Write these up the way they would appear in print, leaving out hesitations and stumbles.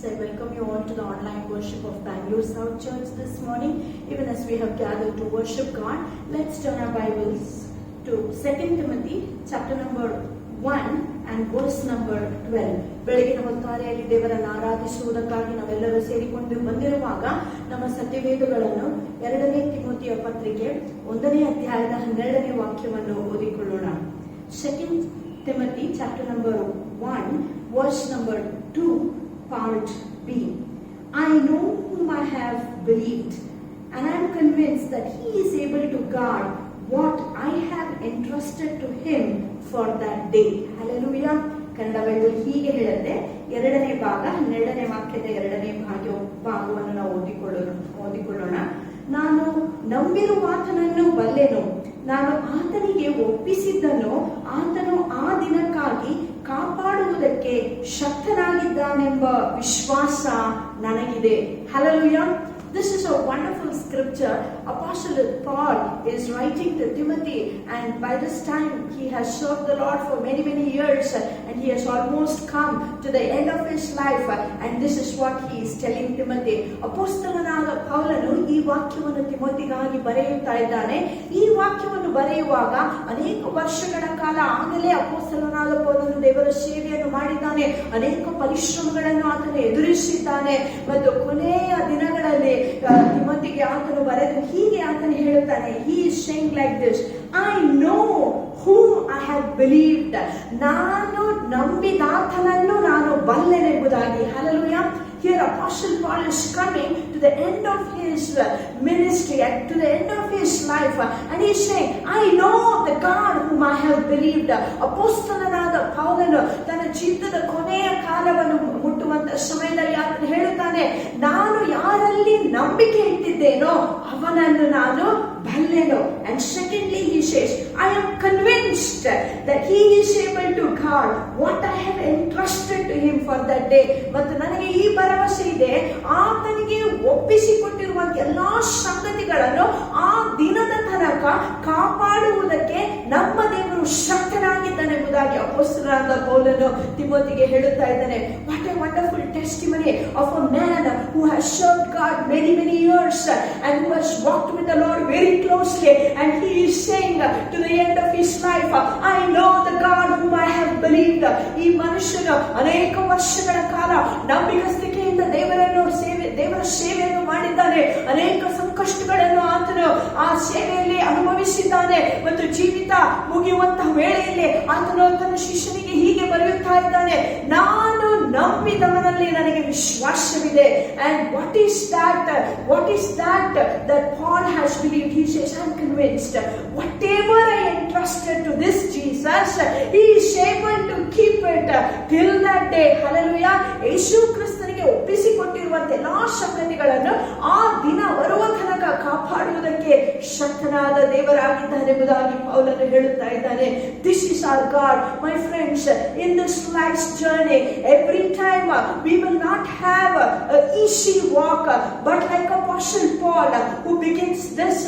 So I welcome you all to the online worship of Bangalore South Church this morning. Even as we have gathered to worship God, let's turn our Bibles to 2 Timothy chapter number 1 and verse number 12. ಬೆಳಗಿನ ಹೊತ್ತಾರೆಯಲ್ಲಿ ದೇವರನ್ನು ಆರಾಧಿಸುವುದಕ್ಕಾಗಿ ನಾವೆಲ್ಲರೂ ಸೇರಿಕೊಂಡು ಬಂದಿರುವಾಗ ನಮ್ಮ ಸತ್ಯವೇದಗಳನ್ನು 2 ತಿಮೋತಿಯ ಪತ್ರಿಕೆ 1ನೇ ಅಧ್ಯಾಯದ 12ನೇ ವಾಕ್ಯವನ್ನು ಓದಿಕೊಳ್ಳೋಣ. 2 Timothy chapter number 1 verse number 2 part B. I know whom I have believed, and I am convinced that he is able to guard what I have entrusted to him for that day. Hallelujah. Kannada Bible ಹೀಗೆ ಹೇಳುತ್ತೆ. 2ನೇ ಭಾಗ 12ನೇ ವಾಕ್ಯದ 2ನೇ ಭಾಗವನ್ನು ನಾವು ಓದಿಕೊಳ್ಳೋಣ. ನಾನು ನಂಬಿರುವ ಆತನನ್ನು ಬಲ್ಲೆನು, ನಾನು ಆತನಿಗೆ ಒಪ್ಪಿಸಿದ್ದನ್ನು ಆತನು ಆ ದಿನಕ್ಕಾಗಿ ಕಾಪಾಡುವುದಕ್ಕೆ ಶಕ್ತನಾಗಿದ್ದಾನೆಂಬ ವಿಶ್ವಾಸ ನನಗಿದೆ. Hallelujah. This is a wonderful scripture. Apostle Paul is writing to Timothy, and by this time he has served the Lord for many years, and he has almost come to the end of his life, and this is what he is telling Timothy. ಅಪೊಸ್ತಲನಾದ ಪೌಲನು ಈ ವಾಕ್ಯವನ್ನು ತಿಮೋತಿಗಾಗಿ ಬರೆಯುತ್ತಾ ಇದ್ದಾನೆ. ಈ ವಾಕ್ಯವನ್ನು ಬರೆಯುವಾಗ ಅನೇಕ ವರ್ಷಗಳ ಕಾಲ ಆಗಲೇ ಅಪೊಸ್ತಲನಾದ ಪೌಲನು ದೇವರ ಸೇವೆಯನ್ನು ಮಾಡಿದ್ದಾನೆ. ಅನೇಕ ಪರಿಶ್ರಮಗಳನ್ನು ಆತನು ಎದುರಿಸಿದ್ದಾನೆ ಮತ್ತು ಕೊನೆಯ ದಿನಗಳಲ್ಲಿ ತಿಮೋತಿಗೆ ಆತನು ಬರೆದು ಹೀಗೆ ಆತನು ಹೇಳುತ್ತಾನೆ. He is saying like this, I know whom I have believed. ನಾನು ನಂಬಿದಾತನನ್ನು ನಾನು ಬಲ್ಲೆನೆಂಬುದಾಗಿ. Hallelujah. Here Apostle Paul is coming to the end of his ministry and to the end of his life, and he is saying, I know the God whom I have believed. ಅಪೊಸ್ತಲನಾದ ಪೌಲನು ತನ್ನ ಜೀವಿತದ ಕೊನೆಯ ಕಾಲವನ್ನು ಮುಟ್ಟುವಂತ ಸಮಯದಲ್ಲಿ ಆತನು ಹೇಳುತ್ತಾನೆ, ನಾನು ಯಾರಲ್ಲಿ ನಂಬಿಕೆ ಇಟ್ಟಿದ್ದೇನೋ ಅವನನ್ನು ನಾನು ಬಲ್ಲೆನು. And secondly he says, I am convinced that he is able to guard what I have entrusted to him for that day. ಮತ್ತು ನನಗೆ ಈ ಭರವಸೆ ಇದೆ, ಆತನಿಗೆ ಒಪ್ಪಿಸಿಕೊಟ್ಟಿರುವ ಎಲ್ಲಾ ಸಂಗತಿಗಳನ್ನು ಆ ದಿನದ ತನಕ ಕಾಪಾಡುವುದಕ್ಕೆ ನಮ್ಮ ದೇವರು ಶಕ್ತನಾಗಿದ್ದಾನೆಂಬುದಾಗಿ ಅಪೊಸ್ತಲನಾದ ಪೌಲನು ತಿಮೋತಿಗೆ ಹೇಳುತ್ತಾ ಇದ್ದಾನೆ. What a wonderful testimony of a man who has served God many years and who has walked with the Lord very closely, and he is saying to the end of his life, I know the God whom I have believed. ಈ ಮನುಷ್ಯನು ಅನೇಕ ವರ್ಷಗಳ ಕಾಲ ನಂಬಿಗಸ್ತಿಕೆಯಿಂದ ದೇವರ ಸೇವೆಯನ್ನು ಮಾಡಿದ್ದಾನೆ. ಅನೇಕ ಸಂಕಷ್ಟಗಳನ್ನು ಆತನು ಆ ಸೇವೆಯಲ್ಲಿ ಅನುಭವಿಸಿದ್ದಾನೆ ಮತ್ತು ಜೀವಿತ ಮುಗಿಯುವಂತಹ ವೇಳೆಯಲ್ಲಿ ಆತನು ತನ್ನ ಶಿಷ್ಯನಿಗೆ ಹೀಗೆ ಬರೆಯುತ್ತಾ ಇದ್ದಾನೆ, ನಾನು ನಂಬಿದವನಲ್ಲಿ ನನಗೆ ವಿಶ್ವಾಸವಿದೆ. And what is that Paul has believed? He says, I am convinced whatever I entrusted to this Jesus, he is able to keep it till that day. Hallelujah. ಯೇಸು ಕ್ರಿಸ್ತನಿಗೆ ಒಪ್ಪಿಸಿಕೊಟ್ಟಿರುವಂತ ಎಲ್ಲಾ ಸಂಗತಿಗಳನ್ನು ಆ ದಿನ ಬರುವ ತನಕ ಕಾಪಾಡುವುದಕ್ಕೆ ಶಕ್ತನಾದ ದೇವರಾಗಿದ್ದಾನೆಂಬುದಾಗಿ ಪೌಲನು ಹೇಳುತ್ತಾ ಇದ್ದಾನೆ. This is our God, my friends. In this life's journey, every time we will not have an easy walk, but like Apostle Paul who begins this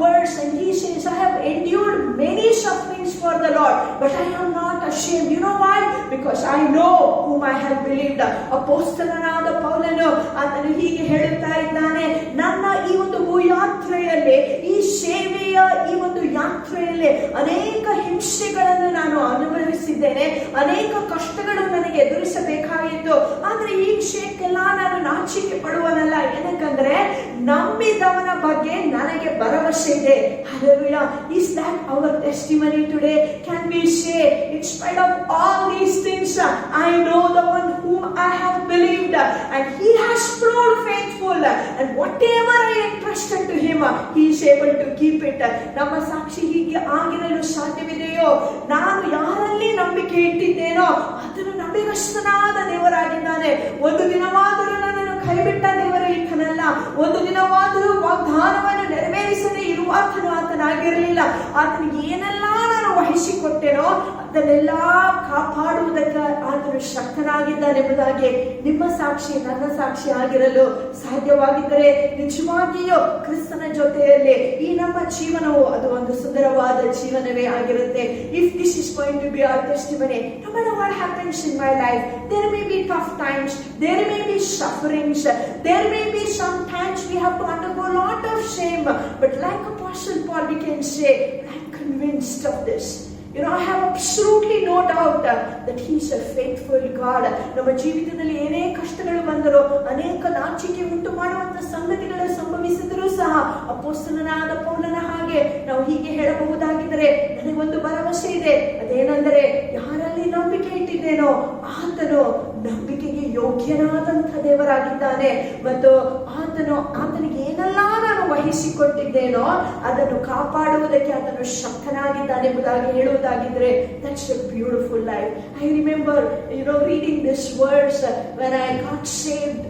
verse and he says, I have endured many sufferings for the Lord, but I am not ashamed. You know why? Because I know whom I have believed. ಅಪೊಸ್ತಲನಾದ ಪೌಲನು ಆತನು ಹೀಗೆ ಹೇಳುತ್ತಾ ಇದ್ದಾನೆ, ನನ್ನ ಈ ಒಂದು ಭೂಯಾತ್ರೆಯಲ್ಲಿ, ಈ ಸೇವೆಯ ಈ ಒಂದು ಯಾತ್ರೆಯಲ್ಲಿ ಅನೇಕ ಹಿಂಸೆಗಳನ್ನು ನಾನು ಅನುಭವಿಸಿದ್ದೇನೆ, ಅನೇಕ ಕಷ್ಟಗಳು ನನಗೆ ಎದುರಿಸಬೇಕಾಯಿತು. ಆದ್ರೆ ಈ ವಿಷಯಕ್ಕೆಲ್ಲ ನಾನು ನಾಚಿಕೆ ಪಡುವನಲ್ಲ. ಏನಕ್ಕಂದ್ರೆ ನಂಬಿದವನ ಬಗ್ಗೆ ನನಗೆ ಭರವಸೆ ಇದೆ. Hallelujah. Is that our testimony today? Can we say, in spite of all these things, I know the one whom I have believed, and he has proved faithful, and whatever I entrusted to him, he is able to keep it. ನಮ್ಮ ಸಾಕ್ಷಿ ಹೀಗೆ ಆಗಿರಲು ಸಾಧ್ಯವಿದೆಯೋ? ನಾನು ಯಾರಲ್ಲಿ ನಂಬಿಕೆ ಇಟ್ಟಿದ್ದೇನೋ ಅದನ್ನು ನಂಬಿಗಸ್ತನಾದ ದೇವರಾಗಿದ್ದಾನೆ. ಒಂದು ದಿನವಾದರೂ ನನ್ನನ್ನು ಕೈಬಿಟ್ಟ ದೇವರು ಈತನಲ್ಲ. ಒಂದು ದಿನವಾದರೂ ವಾಗ್ದಾನವನ್ನು ನೆರವೇರಿಸದೆ ಇರುವಾತನು ಆತನಾಗಿರಲಿಲ್ಲ. ಆತನಿಗೆ ಏನೆಲ್ಲ ನಾನು ವಹಿಸಿಕೊಟ್ಟೆನೋ ಅದನ್ನೆಲ್ಲ ಕಾಪಾಡುವುದಕ್ಕೆ ಆತನು ಶಕ್ತನಾಗಿದ್ದಾನೆ ಎಂಬುದಾಗಿ ನಿಮ್ಮ ಸಾಕ್ಷಿ ನನ್ನ ಸಾಕ್ಷಿ ಆಗಿರಲು ಸಾಧ್ಯವಾಗಿದ್ದರೆ ನಿಜವಾಗಿಯೂ ಕ್ರಿಸ್ತನ ಜೊತೆಯಲ್ಲಿ ಈ ನಮ್ಮ ಜೀವನವು ಅದು ಒಂದು ಸುಂದರವಾದ ಜೀವನವೇ ಆಗಿರುತ್ತೆ. If this is going to be our testimony, no matter what happens in my life, there may be tough times, there may be sufferings, there may be sometimes we have to undergo a lot of shame, but like Apostle Paul we can say, I'm convinced of this. I have absolutely no doubt that He is a faithful God. ನಮ್ಮ ಜೀವಿತದಲ್ಲಿ ಏನೇ ಕಷ್ಟಗಳು ಬಂದರೂ, ಅನೇಕ ನಾಚಿಕೆ ಉಂಟು ಮಾಡುವಂತ ಸಂಗತಿಗಳು ಸಂಭವಿಸಿದರೂ ಸಹ ಅಪೊಸ್ತಲನಾದ ಪೌಲನ ಹಾಗೆ ನಾವು ಹೀಗೆ ಹೇಳಬಹುದಾಗಿದ್ದರೆ, ನನಗೊಂದು ಭರವಸೆ ಇದೆ. ಅದೇನೆಂದರೆ, ಯಾರಲ್ಲಿ ನಂಬಿಕೆ ಇಟ್ಟಿದ್ದೇನೋ ಆತನು ನಂಬಿಕೆಗೆ ಯೋಗ್ಯನಾದಂಥ ದೇವರಾಗಿದ್ದಾನೆ ಮತ್ತು ಆತನಿಗೆ ಏನೆಲ್ಲ ನಾನು ವಹಿಸಿಕೊಟ್ಟಿದ್ದೇನೋ ಅದನ್ನು ಕಾಪಾಡುವುದಕ್ಕೆ ಆತನು ಶಕ್ತನಾಗಿದ್ದಾನೆ ಎಂಬುದಾಗಿ ಹೇಳುವುದಾಗಿದ್ರೆ, that's a beautiful life. I remember reading this verse when I got saved.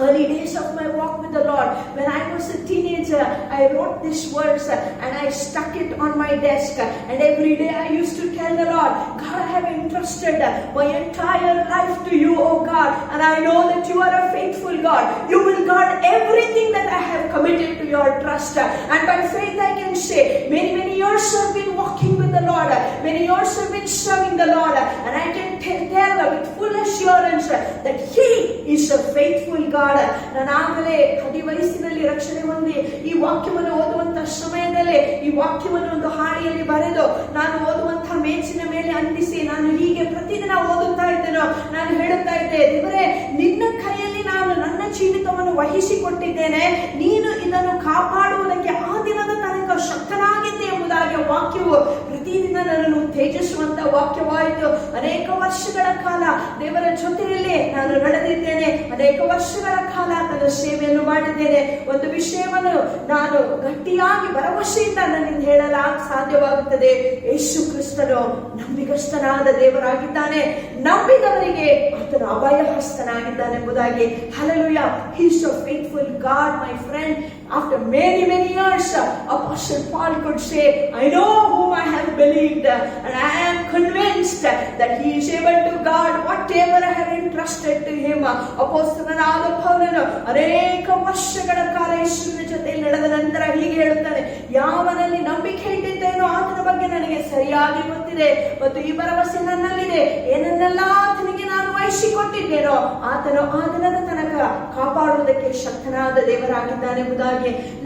Early days of my walk with the Lord, when I was a teenager, I wrote this verse and I stuck it on my desk, and every day I used to tell the Lord, God, I have entrusted my entire life to you, oh God, and I know that you are a faithful God. You will guard everything that I have committed to your trust, and by faith I can say, many years I've been walking with the Lord, many years I've been serving the Lord, and I can tell with full assurance that He is a faithful God. ನಾನಾಗಲೇ 10 ವಯಸ್ಸಿನಲ್ಲಿ ರಕ್ಷಣೆ ಹೊಂದಿ ಈ ವಾಕ್ಯವನ್ನು ಓದುವಂತ ಸಮಯದಲ್ಲಿ ಈ ವಾಕ್ಯವನ್ನು ಒಂದು ಹಾಳೆಯಲ್ಲಿ ಬರೆದು ನಾನು ಓದುವಂತಹ ಮೇಚಿನ ಮೇಲೆ ಅಂಟಿಸಿ ನಾನು ಹೀಗೆ ಪ್ರತಿದಿನ ಓದುತ್ತಾ ಇದ್ದೇನೋ, ನಾನು ಹೇಳುತ್ತಾ ಇದ್ದೆ, ದೇವರೇ, ನಿನ್ನ ಕೈಯಲ್ಲಿ ನಾನು ನನ್ನ ಜೀವಿತವನ್ನು ವಹಿಸಿಕೊಟ್ಟಿದ್ದೇನೆ, ನೀನು ಇದನ್ನು ಕಾಪಾಡುವುದಕ್ಕೆ ಆ ದಿನದ ತನಕ ಶಕ್ತನಾಗಿದ್ದೆ ಎಂಬುದಾಗಿ ವಾಕ್ಯವು ಪ್ರತಿದಿನ ನನ್ನನ್ನು ತೇಜಿಸುವಂತ ವಾಕ್ಯವಾಯಿತು. ಅನೇಕ ವರ್ಷಗಳ ಕಾಲ ದೇವರ ಜೊತೆಯಲ್ಲಿ ನಾನು ನಡೆದಿದ್ದೇನೆ, ಅನೇಕ ವರ್ಷಗಳ ಕಾಲ ನನ್ನ ಸೇವೆಯನ್ನು ಮಾಡಿದ್ದೇನೆ. ಒಂದು ವಿಷಯವನ್ನು ನಾನು ಗಟ್ಟಿಯಾಗಿ ಭರವಸೆಯಿಂದ ನನ್ನಿಂದ ಹೇಳಲು ಸಾಧ್ಯವಾಗುತ್ತದೆ, ಯೇಸು ಕ್ರಿಸ್ತನು ನಂಬಿಗಸ್ತನಾದ ದೇವರಾಗಿದ್ದಾನೆ, ನಂಬಿದವರಿಗೆ ಆತನು ಅಭಯ ಹಸ್ತನಾಗಿದ್ದಾನೆ ಎಂಬುದಾಗಿ. Hallelujah, He is a faithful God, my friend. After many years, Apostle Paul could say, I know whom I have believed, and I am convinced that He is able to guard whatever I have entrusted to Him. ಅಪೊಸ್ತಲನಾದ ಪೌಲನು ಅನೇಕ ವರ್ಷಗಳ ಕಾಲ ಯೇಸುವಿನ ಜೊತೆ ನಡೆದ ನಂತರ ಹೀಗೆ ಹೇಳುತ್ತಾನೆ, ಯಾವನಲ್ಲಿ ನಂಬಿಕೆ ಇಟ್ಟಿದ್ದೇನೋ ಆತನ ಬಗ್ಗೆ ನನಗೆ ಸರಿಯಾಗಿ ಗೊತ್ತಿದೆ ಮತ್ತು ಈ ಭರವಸೆ ನನ್ನಲ್ಲಿದೆ, ಏನನ್ನೆಲ್ಲ ಆತನಿಗೆ ನಾನು ವಹಿಸಿಕೊಟ್ಟಿದ್ದೇನೋ ಆತನು ಆ ದಿನದ ತನಕ ಕಾಪಾಡುವುದಕ್ಕೆ ಶಕ್ತನಾದ ದೇವರಾಗಿದ್ದಾನೆ ಎಂಬುದಾಗಿ.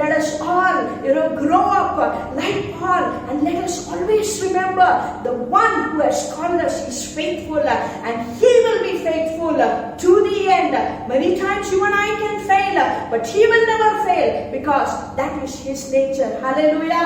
Let us all grow up like Paul, and let us always remember the one who has called us is faithful, and He will be faithful to the end. Many times you and I can fail, but He will never fail because that is His nature. Hallelujah.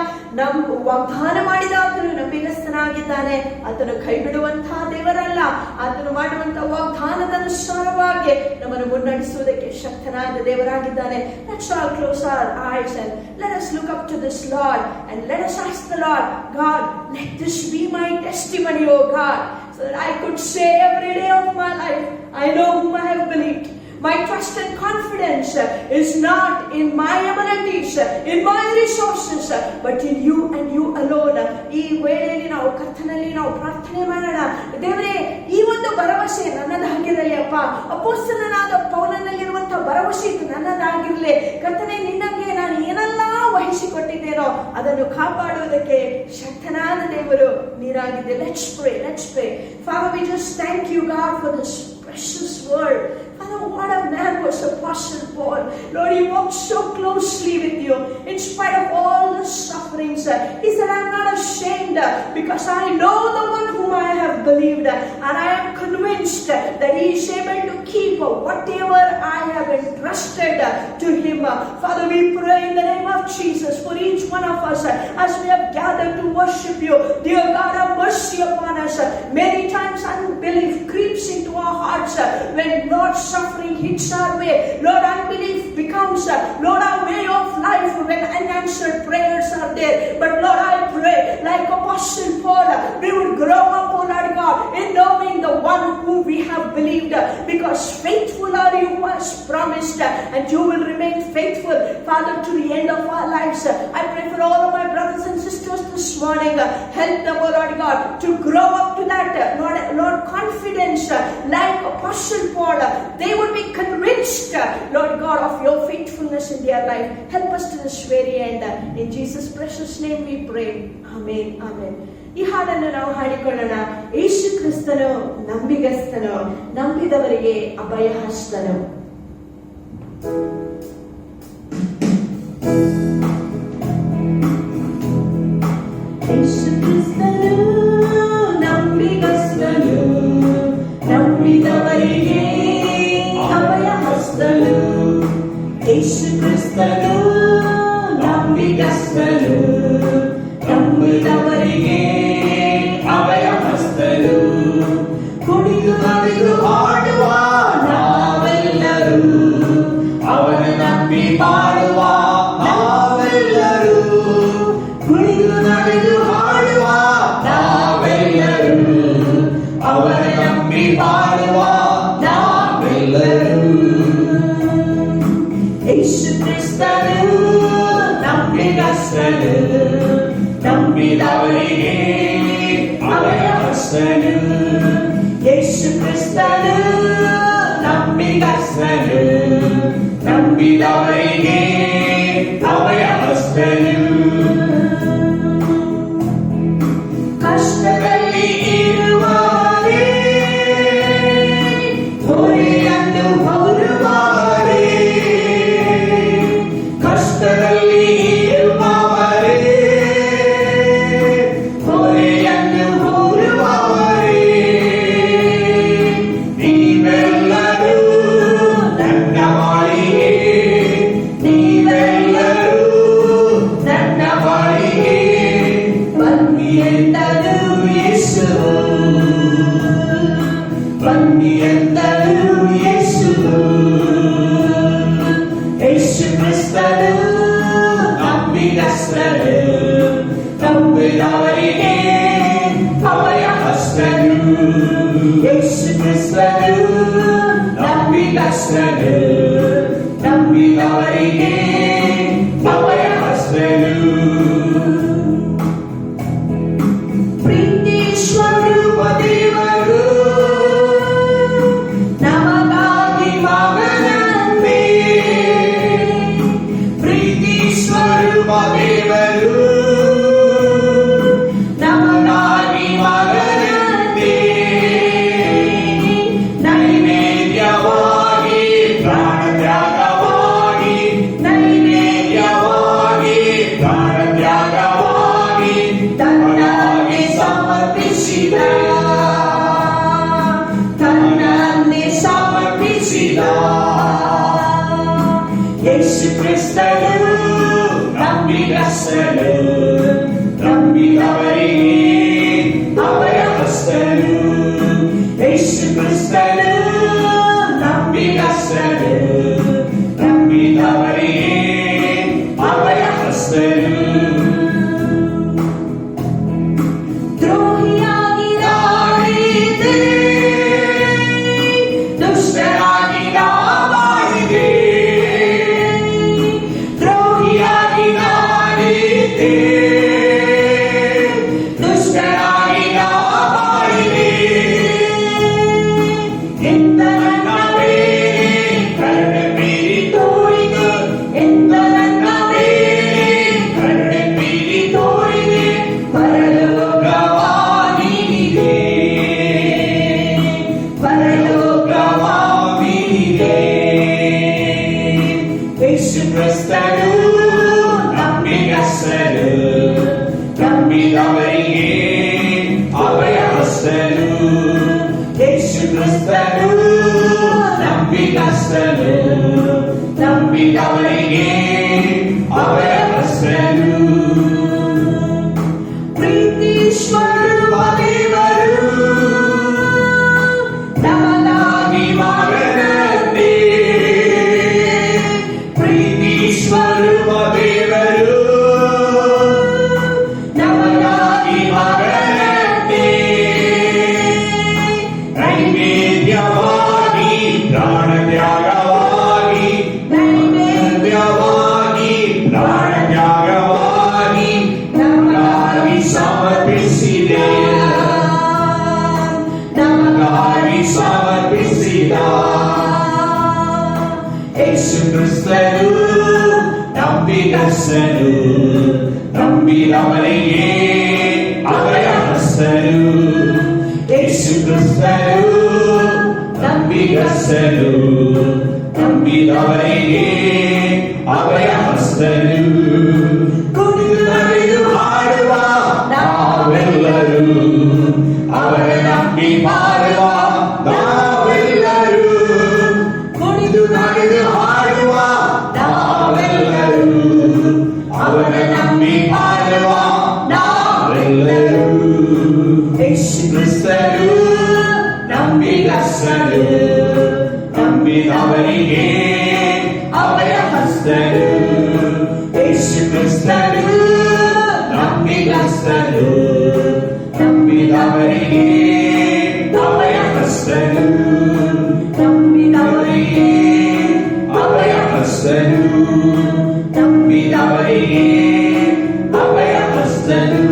ವಾಗ್ದಾನ ಮಾಡಿದ ಆತನು ನಂಬಿಗಸ್ತನಾಗಿದ್ದಾನೆ, ಆತನು ಕೈ ಬಿಡುವಂತಹ ದೇವರಲ್ಲ. ಆತನು ಮಾಡುವಂತಹ ವಾಗ್ದಾನದ ಅನುಸಾರವಾಗಿ ನಮ್ಮನ್ನು ಮುನ್ನಡೆಸುವುದಕ್ಕೆ ಶಕ್ತನಾದ ದೇವರಾಗಿದ್ದಾನೆ. Let's all close our eyes and let us look up to this Lord and let us ask the Lord, God, let this be my testimony, oh God, so that I could say every day of my life, I know whom I have believed. My trust and confidence is not in my abilities, in my resources, but in you and you alone. ಈ ವೇಳೆಯಲ್ಲಿ ನಾವು ಕರ್ತನಲ್ಲಿ ನಾವು ಪ್ರಾರ್ಥನೆ ಮಾಡೋಣ. ದೇವರೇ, ಈ ಒಂದು ಭರವಸೆ ನನ್ನದಾಗಿರಲಿ ಅಪ್ಪ. ಅಪೊಸ್ತಲನಾದ ಪೌಲನಲ್ಲಿರುವಂತಹ ಭರವಸೆ ಇದು ನನ್ನದಾಗಿರಲಿ. ಕರ್ತನೇ, ನಿನಗೆ ನಾನು ಏನೆಲ್ಲ ವಹಿಸಿಕೊಟ್ಟಿದ್ದೇನೋ ಅದನ್ನು ಕಾಪಾಡುವುದಕ್ಕೆ ಶಕ್ತನಾದ ದೇವರು ನೀನಾಗಿದೆ. Let's pray. Father, we just thank you, God, for this precious word. Father, what a man was Apostle Paul. Lord, he walked so closely with you in spite of all the sufferings. He said, I'm not ashamed because I know the one whom I have believed, and I am convinced that He is able to keep whatever I have entrusted to Him. Father, we pray in the name of Jesus for each one of us as we have gathered to worship you. Dear God, have mercy upon us. Many times unbelief creeps into our hearts when Lord suffering hits our way. Lord, unbelief becomes becomes, Lord, our way of life when unanswered prayers are there. But Lord, I pray, like Apostle Paul, we would grow up, O Lord God, in knowing the one whom we have believed, because faithful are you as promised, and you will remain faithful, Father, to the end of our lives. I pray for all of my brothers and sisters this morning. Help them, O Lord God, to grow up to that, Lord, confidence, like Apostle Paul. They would be convinced, Lord God, of your faithfulness in their life. Help us to this very end. In Jesus' precious name we pray. Amen. Amen. ಈ ಹಾಡನ್ನು ನಾವು ಹಾಡಿಕೊಳ್ಳೋಣ. ಯೇಸು ಕ್ರಿಸ್ತನು ನಂಬಿಗಸ್ತನು, ನಂಬಿದವರಿಗೆ ಅಭಯ ಹಸ್ತನು. ಯೇಸು ಕ್ರಿಸ್ತನು ನಂಬಿಗಸ್ತನು, ನಂಬಿದವರಿಗೆ ಅಭಯ ಹಸ್ತನು. ಯೇಸು ಕ್ರಿಸ್ತನು ನಂಬಿಗಸ್ತನು, ನಂಬಿದವರಿಗೆ ಅಭಯ ಹಸ್ತನು. ಕುಣಿದು ನಲಿದು ಹಾಡುವ ನಾವೆಲ್ಲರೂ, ಅವನ ನಂಬಿ ಬಾಳುವ ನಾವೆಲ್ಲರೂ. ಕುಣಿದು ನಲಿದು ಹಾಡುವ ನಾವೆಲ್ಲರೂ, ಅವನ ನಂಬಿ ಬಾಳುವ ನಾವೆಲ್ಲರೂ. ಯೇಸು ಕ್ರಿಸ್ತನು ನಂಬಿಗಸ್ತನು, ನಂಬಿದವರಿಗೆ ಅಭಯ ಹಸ್ತನು. ಯೇಸು ಕ್ರಿಸ್ತನು ನಂಬಿಗಸ್ತನು, ನಂಬಿದವರಿಗೆ ಅಭಯ ಹಸ್ತನು. ಕಷ್ಟದಲ್ಲಿ ಇರುವವರೇ, ಹೊರೆಯನ್ನು ಹೊರುವವರೇ, ಕಷ್ಟದಲ್ಲಿ ಇರುವವರೇ, ಹೊರೆಯನ್ನು ಹೊರುವವರೇ, ನೀವೆಲ್ಲರೂ ನನ್ನ ಬಳಿಗೆ, ನೀವೆಲ್ಲರೂ ನನ್ನ ಬಳಿಗೆ ಬನ್ನಿ ಎಂದನು ಯೇಸುವು, ಬನ್ನಿ ಎಂದನು ಯೇಸುವು. ಯೇಸು ಕ್ರಿಸ್ತನು ನಂಬಿಗಸ್ತನು, ನಂಬಿದವರಿಗೆ ಅಭಯ ಹಸ್ತನು. ಯೇಸು ಕ್ರಿಸ್ತನು ನಂಬಿಗಸ್ತನು, ನಂಬಿದವರಿಗೆ ಅಭಯ ಹಸ್ತನು. ಪ್ರೀತಿ ಸ್ವರೂಪ ದೇವರು ನಮಗಾಗಿ ಮಗನಂತೆ, ಪ್ರೀತಿ ಸ್ವರೂಪ ದೇವರು ನಮಗಾಗಿ ಮಗನಂತೆ, ನೈವೇದ್ಯವಾಗಿ ಪ್ರಾಣತ್ಯಾಗವಾಗಿ, ನೈವೇದ್ಯವಾಗಿ ಪ್ರಾಣತ್ಯಾಗವಾಗಿ ತನ್ನನ್ನೇ ಸಮರ್ಪಿಸಿದ, ತನ್ನನ್ನೇ ಸಮರ್ಪಿಸಿದ. ಯೇಸು ಕ್ರಿಸ್ತನು ನಂಬಿಗಸ್ತನು, ನಂಬಿದವರಿಗೆ ಅಭಯ ಹಸ್ತನು. ಯೇಸು ಕ್ರಿಸ್ತನು ನಂಬಿಗಸ್ತನು, ನಂಬಿದವರಿಗೆ ಅಭಯ ಹಸ್ತನು. ದ್ರೋಹಿಯಾಗಿ ನಾನಿದ್ದೆ, ದುಷ್ಟರಾಗಿ ನಾ ಬಾಳಿದೆ, ದ್ರೋಹಿಯಾಗಿ ನಾನಿದ್ದೆ, ದುಷ್ಟರಾಗಿ ನಾ ಬಾಳಿದೆ. ಎಂದ ನನ್ನ ಮೇಲೆ ಕರುಣೆ ಮೀರಿ ತೋರಿದೆ, ಎಂದ ನನ್ನ ಮೇಲೆ ಕರುಣೆ ಮೀರಿ ತೋರಿದೆ. ಪರಲೋಕವಾಗಿದೆ, ಪರಲೋಕವಾಗಿದೆ. ಯೇಸು ಕ್ರಿಸ್ತನು ನಂಬಿಗಸ್ತನು, ನಂಬಿದವರಿಗೆ ಅಭಯ ಹಸ್ತನು. ಯೇಸು ಕ್ರಿಸ್ತನು ನಂಬಿಗಸ್ತನು, ನಂಬಿದವರಿಗೆ ಅಭಯ ಹಸ್ತನು. ಪ್ರೀತಿ ಸ್ವರೂಪ ದೇವರು ನಮಗಾಗಿ ಮಗನಂತೆ, ಯೇಸು ಕ್ರಿಸ್ತನು ನಂಬಿಗಸ್ತನು, ನಂಬಿದವನಿಗೆ ಅಭಯ ಹಸ್ತನು. ಯೇಸು ಕ್ರಿಸ್ತನು ನಂಬಿಗಸ್ತನು, ನಂಬಿದವನಿಗೆ ಅಭಯ ಹಸ್ತನು. ಕುಣಿದು ನಲಿದು ಹಾಡುವ ನಾವೆಲ್ಲರೂ, ಅವರ ನಂಬಿ ಬಾಳುವ ನಾವೆಲ್ಲರೂ. ಕುಣಿದು ನಲಿದು ಹಾಡುವ ನಾವೆಲ್ಲರೂ, ಅವರ ನಂಬಿ ಬಾಳುವ ನಾವೆಲ್ಲರೂ. ಯೇಸು ಕ್ರಿಸ್ತನು ನಂಬಿಗಸ್ತನು, ನಂಬಿದವನಿಗೆ ಅಭಯ ಹಸ್ತನು. ಯೇಸು ಕ್ರಿಸ್ತನು ನಂಬಿಗಸ್ತನು, ನಂಬಿದವನಿಗೆ ಅಭಯ ಹಸ್ತನು. ನಂಬಿದವನಿಗೆ ಅಭಯ ಹಸ್ತನು, ನಂಬಿದವನಿಗೆ ಅಭಯ ಹಸ್ತನು.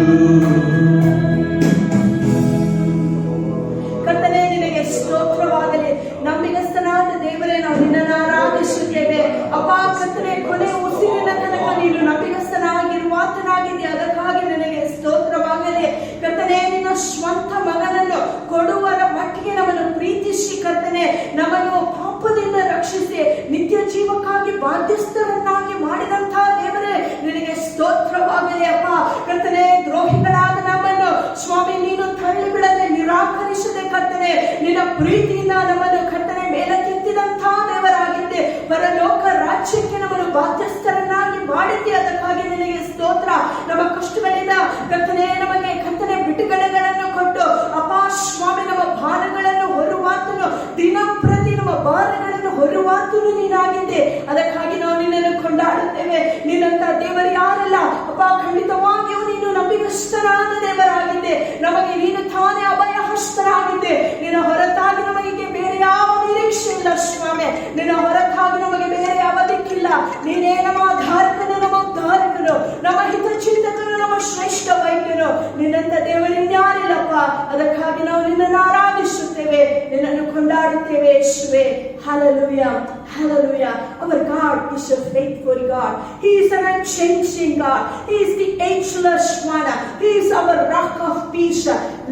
ಕರ್ತನೇ ನಿನಗೆ ಸ್ತೋತ್ರವಾಗಲಿ. ನಂಬಿಗಸ್ತನಾದ ದೇವರೇ, ನಾವು ನಿನ್ನನ್ನು ಆರಾಧಿಸುತ್ತೇವೆ. ಅಪ್ಪ ಕರ್ತನೇ, ಕೊನೆ ಉಸಿರಿನ ತನಕ ನೀನು ನಂಬಿಗಸ್ತನಾಗಿರುವಾತನಾಗಿದ್ದೆ, ಅದಕ್ಕಾಗಿ ನಿನಗೆ ಸ್ತೋತ್ರವಾಗಲಿ. ಕರ್ತನೇ, ನಿನ್ನ ಸ್ವಂತ ಮಗನನ್ನು ಕೊಡುವರ ಮಟ್ಟಿಗೆ ನಮ್ಮನ್ನು ಪ್ರೀತಿಸಿ ಕರ್ತನೇ, ನಮ್ಮನ್ನು ಪಾಪದಿಂದ ರಕ್ಷಿಸಿ ನಿತ್ಯ ಜೀವಕ್ಕಾಗಿ ಬಾಧ್ಯಸ್ಥರನ್ನಾಗಿ ಮಾಡಿದಂತಹ ದೇವರೇ, ನಿನಗೆ ಸ್ತೋತ್ರವಾಗಲಿ. ಅಪ್ಪ ಕರ್ತನೇ, ದ್ರೋಹಿಗಳಾದ ನಮ್ಮನ್ನು ಸ್ವಾಮಿ ನೀನು ತಳ್ಳಿ ಬಿಡದೆ ನಿರಾಕರಿಸದೆ ಕರ್ತನೆ, ನಿನ್ನ ಪ್ರೀತಿಯಿಂದ ನಮ್ಮನ್ನು ಕರ್ತನೆ ಮೇಲಕ್ಕೆತ್ತಿದಂತಹ ದೇವರಾಗಿದ್ದೆ, ಪರಲೋಕ ರಾಜ್ಯಕ್ಕೆ ನಮ್ಮನ್ನು ಬಾಧ್ಯಸ್ಥರನ್ನಾಗಿ ಮಾಡಿದ್ದೆ, ಅದಕ್ಕಾಗಿ ನಿನಗೆ ಸ್ತೋತ್ರ. ನಮ್ಮ ಕಷ್ಟಗಳಿಂದ ಕರ್ತನೆ ನಮಗೆ ಕರ್ತನೆ ಬಿಡುಗಡೆಗಳನ್ನು ಕೊಟ್ಟು ಅಪ್ಪ ಸ್ವಾಮಿ ನಮ್ಮ ಭಾರಗಳನ್ನು ಹೊರುವಾತನು, ದಿನಂಪ್ರತಿ ನಮ್ಮ ಭಾರಗಳನ್ನು ಹೊರುವಾತನು ನೀನಾಗಿದ್ದೆ, ಅದಕ್ಕಾಗಿ ನಾವು ನಿನ್ನನ್ನು ಕೊಂಡಾಡುತ್ತೇವೆ. ನಿನ್ನಂತ ದೇವರು ಯಾರಲ್ಲ ಅಪ್ಪ, ಖಂಡಿತವಾಗಿಯೂ ನೀನು ನಂಬಿಗಸ್ತನಾದ ದೇವರಾಗಿದ್ದೆ, ನಮಗೆ ನೀನು ತಾನೇ ಅಭಯ ಹಸ್ತನಾಗಿದ್ದೆ. ನಿನ್ನ ಹೊರತಾಗಿ ನಮಗೆ ಬೇರೆ ಯಾವ ನಿರೀಕ್ಷೆ ಇಲ್ಲ ಸ್ವಾಮಿ, ನಿನ್ನ ಹೊರತಾಗಿ ನಮಗೆ ಬೇರೆ ಯಾವ ದಿಕ್ಕಿಲ್ಲ. ನೀನೇ ನಮ್ಮ ಆಧಾರಕನು, ನಮ್ಮ ಉದ್ಧಾರಕನು, ನಮ್ಮ ಹಿತಚಿಂತಕನು, ನಮ್ಮ ಶ್ರೇಷ್ಠ ವೈದ್ಯನು. ನಿನ್ನಂತ ದೇವರಿನ್ಯಾರಿಲ್ಲಪ್ಪ, ಅದಕ್ಕಾಗಿ ನಾವು ನಿನ್ನನ್ನು ಆರಾಧಿಸುತ್ತೇವೆ, ನಿನ್ನನ್ನು ಕೊಂಡಾಡುತ್ತೇವೆ ಯೇಸುವೆ. Hallelujah, hallelujah. Our God is a faithful God. He is an unchanging God. He is the ageless one. He is our rock of peace.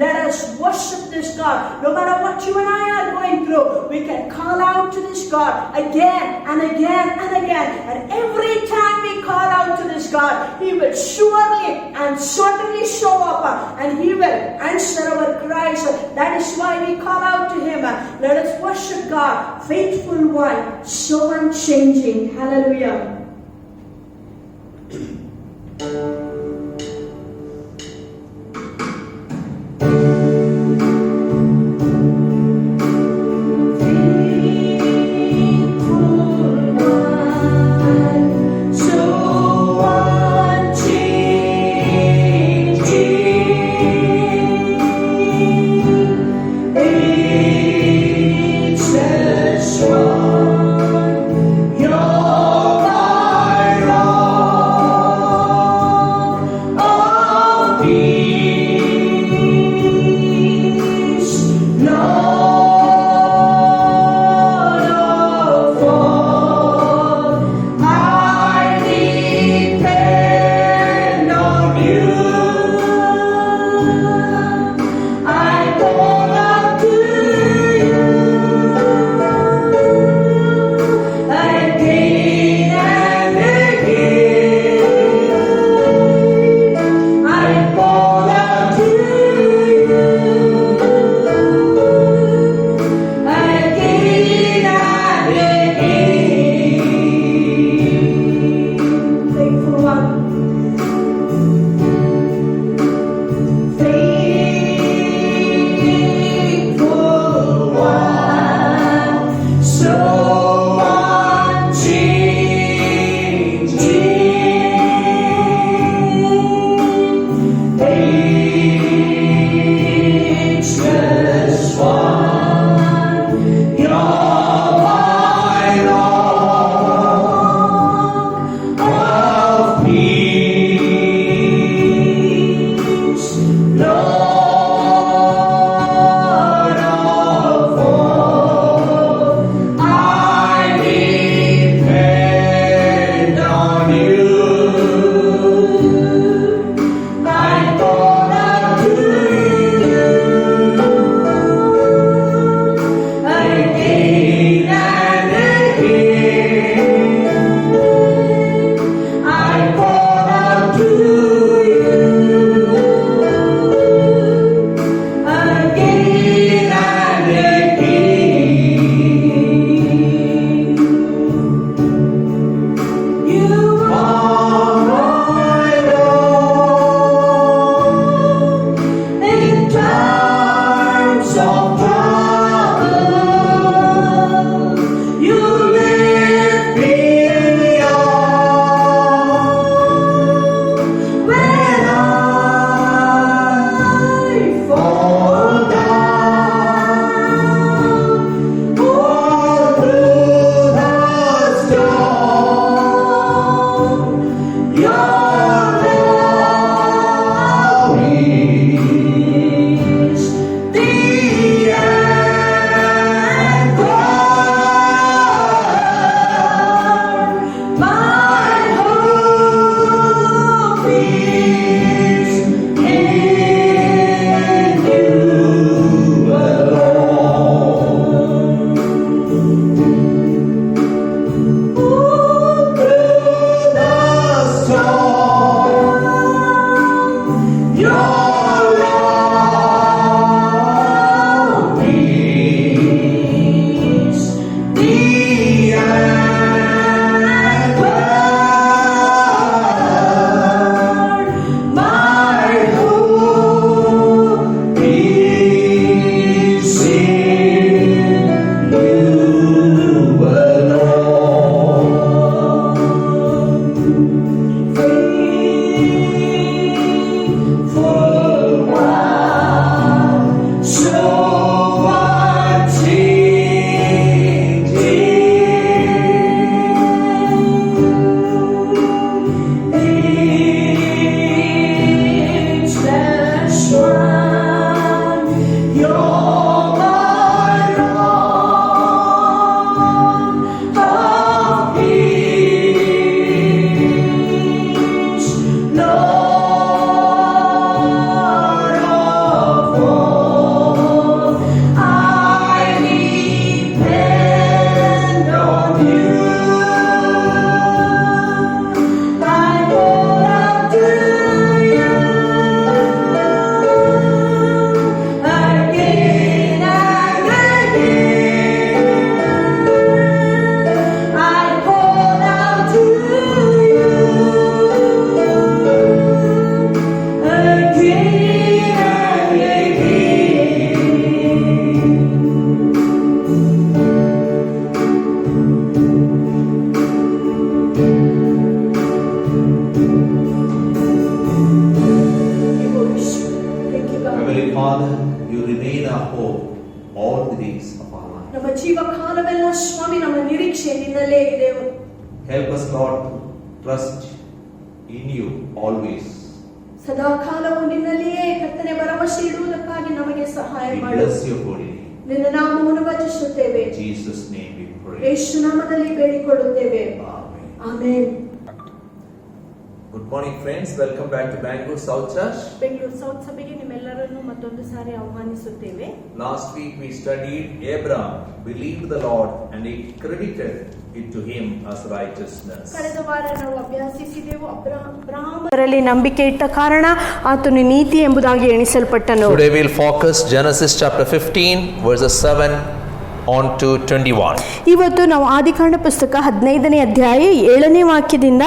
Let us worship this God. No matter what you and I are going through, we can call out to this God again and again and again. And every time we call out to this God, He will surely and certainly show up and He will answer our cries. That is why we call out to Him. Let us worship God, faithful one, so unchanging. Hallelujah. Your God our life. ನಮ್ಮ ಜೀವಕಾಲವೆಲ್ಲ ಸ್ವಾಮಿ ನಮ್ಮ ನಿರೀಕ್ಷೆ ನಿನ್ನಲ್ಲೇ ಇದೆ. Help us, Lord, to trust in you always. ಸದಾ ಕಾಲವು ನಿನ್ನಲ್ಲಿಯೇ ಕರ್ತನೆ ಭರವಸೆ ಇಡುವುದಕ್ಕಾಗಿ ನಮಗೆ ಸಹಾಯ We ಮಾಡು. bless your holy name. ನಿನ್ನ ನಾಮವನ್ನು ಭಜಿಸುತ್ತೇವೆ. In Jesus' name we pray. ಯೇಸು ನಾಮದಲ್ಲಿ ಬೇಡಿಕೊಳ್ಳುತ್ತೇವೆ. Amen. Amen. Good morning, friends. Welcome back to Bangalore South Church. Bengaluru south ಸಭೆಗೆ ನಿಮ್ಮೆಲ್ಲರನ್ನು ಮತ್ತೊಂದು ಸಾರಿ ಆಹ್ವಾನಿಸುತ್ತೇವೆ. Last week we studied Abraham believed the Lord and he credited it to him as righteousness. ಕಳೆದ ವಾರ ನಾವು ಅಭ್ಯಾಸಿಸಿದೆವು ಅಬ್ರಹಾಮರಲ್ಲಿ ನಂಬಿಕೆ ಇಟ್ಟ ಕಾರಣ ಆತನು ನೀತಿ ಎಂಬುದಾಗಿ ಎಣಿಸಲ್ಪಟ್ಟನು. Today we'll focus Genesis chapter 15 verses 7 on to 21. ಇವತ್ತು ನಾವು ಆದಿಕಾಂಡ ಪುಸ್ತಕ 15ನೇ ಅಧ್ಯಾಯ 7ನೇ ವಾಕ್ಯದಿಂದ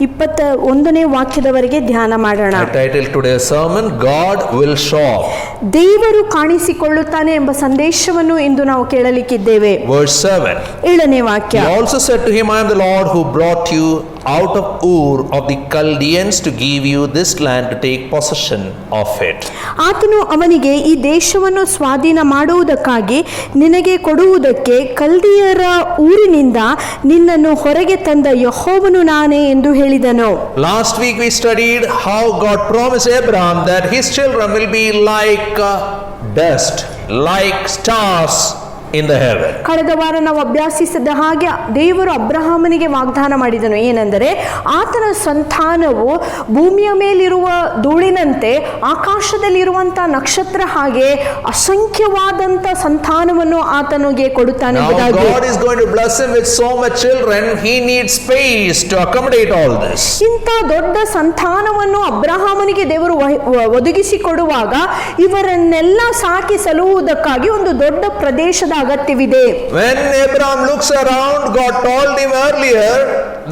21ನೇ ವಾಕ್ಯದವರೆಗೆ ಧ್ಯಾನ ಮಾಡೋಣ. I titled today's sermon, God will show up. ದೇವರು ಕಾಣಿಸಿಕೊಳ್ಳುತ್ತಾನೆ ಎಂಬ ಸಂದೇಶವನ್ನು ಇಂದು ನಾವು ಕೇಳಲಿಕ್ಕಿದ್ದೇವೆ. Verse 7. 7ನೇ ವಾಕ್ಯ. He also said to him, I am the Lord who brought you out of Ur of the Chaldeans to give you this land to take possession of it. ಆತನು ಅವನಿಗೆ ಈ ದೇಶವನ್ನು ಸ್ವಾಧೀನ ಮಾಡುವುದಕ್ಕಾಗಿ ನಿನಗೆ ಕೊಡುವುದಕ್ಕೆ ಕಲ್ದಿಯರ ಊರಿನಿಂದ ನಿನ್ನನ್ನು ಹೊರಗೆ ತಂದ ಯೆಹೋವನು ನಾನೇ ಎಂದು ಹೇಳಿದನು. Last week we studied how God promised Abraham that his children will be like dust, like stars in the heaven. ಕಳೆದ ವಾರ ನಾವು ಅಭ್ಯಾಸಿಸಿದ ಹಾಗೆ ದೇವರು ಅಬ್ರಹಾಮನಿಗೆ ವಾಗ್ದಾನ ಮಾಡಿದನು. ಏನೆಂದರೆ ಆತನ ಸಂತಾನವು ಭೂಮಿಯ ಮೇಲಿರುವ ಧೂಳಿನಂತೆ ಆಕಾಶದಲ್ಲಿರುವಂತ ನಕ್ಷತ್ರ ಹಾಗೆ ಅಸಂಖ್ಯವಾದಂತ ಸಂತಾನವನ್ನು ಆತನಿಗೆ ಕೊಡುತ್ತಾನೆ Now ಎಂಬುದಾಗಿ. God is going to bless him with so much children, he needs space to accommodate all this. ಇಂಥ ದೊಡ್ಡ ಸಂತಾನವನ್ನು ಅಬ್ರಹಾಮನಿಗೆ ದೇವರು ಒದಗಿಸಿಕೊಡುವಾಗ ಇವರನ್ನೆಲ್ಲ ಸಾಕಿ ಸಲುವುದಕ್ಕಾಗಿ ಒಂದು ದೊಡ್ಡ ಪ್ರದೇಶದ ಅಗತ್ಯವಿದೆ. When Abraham looks around, God told him earlier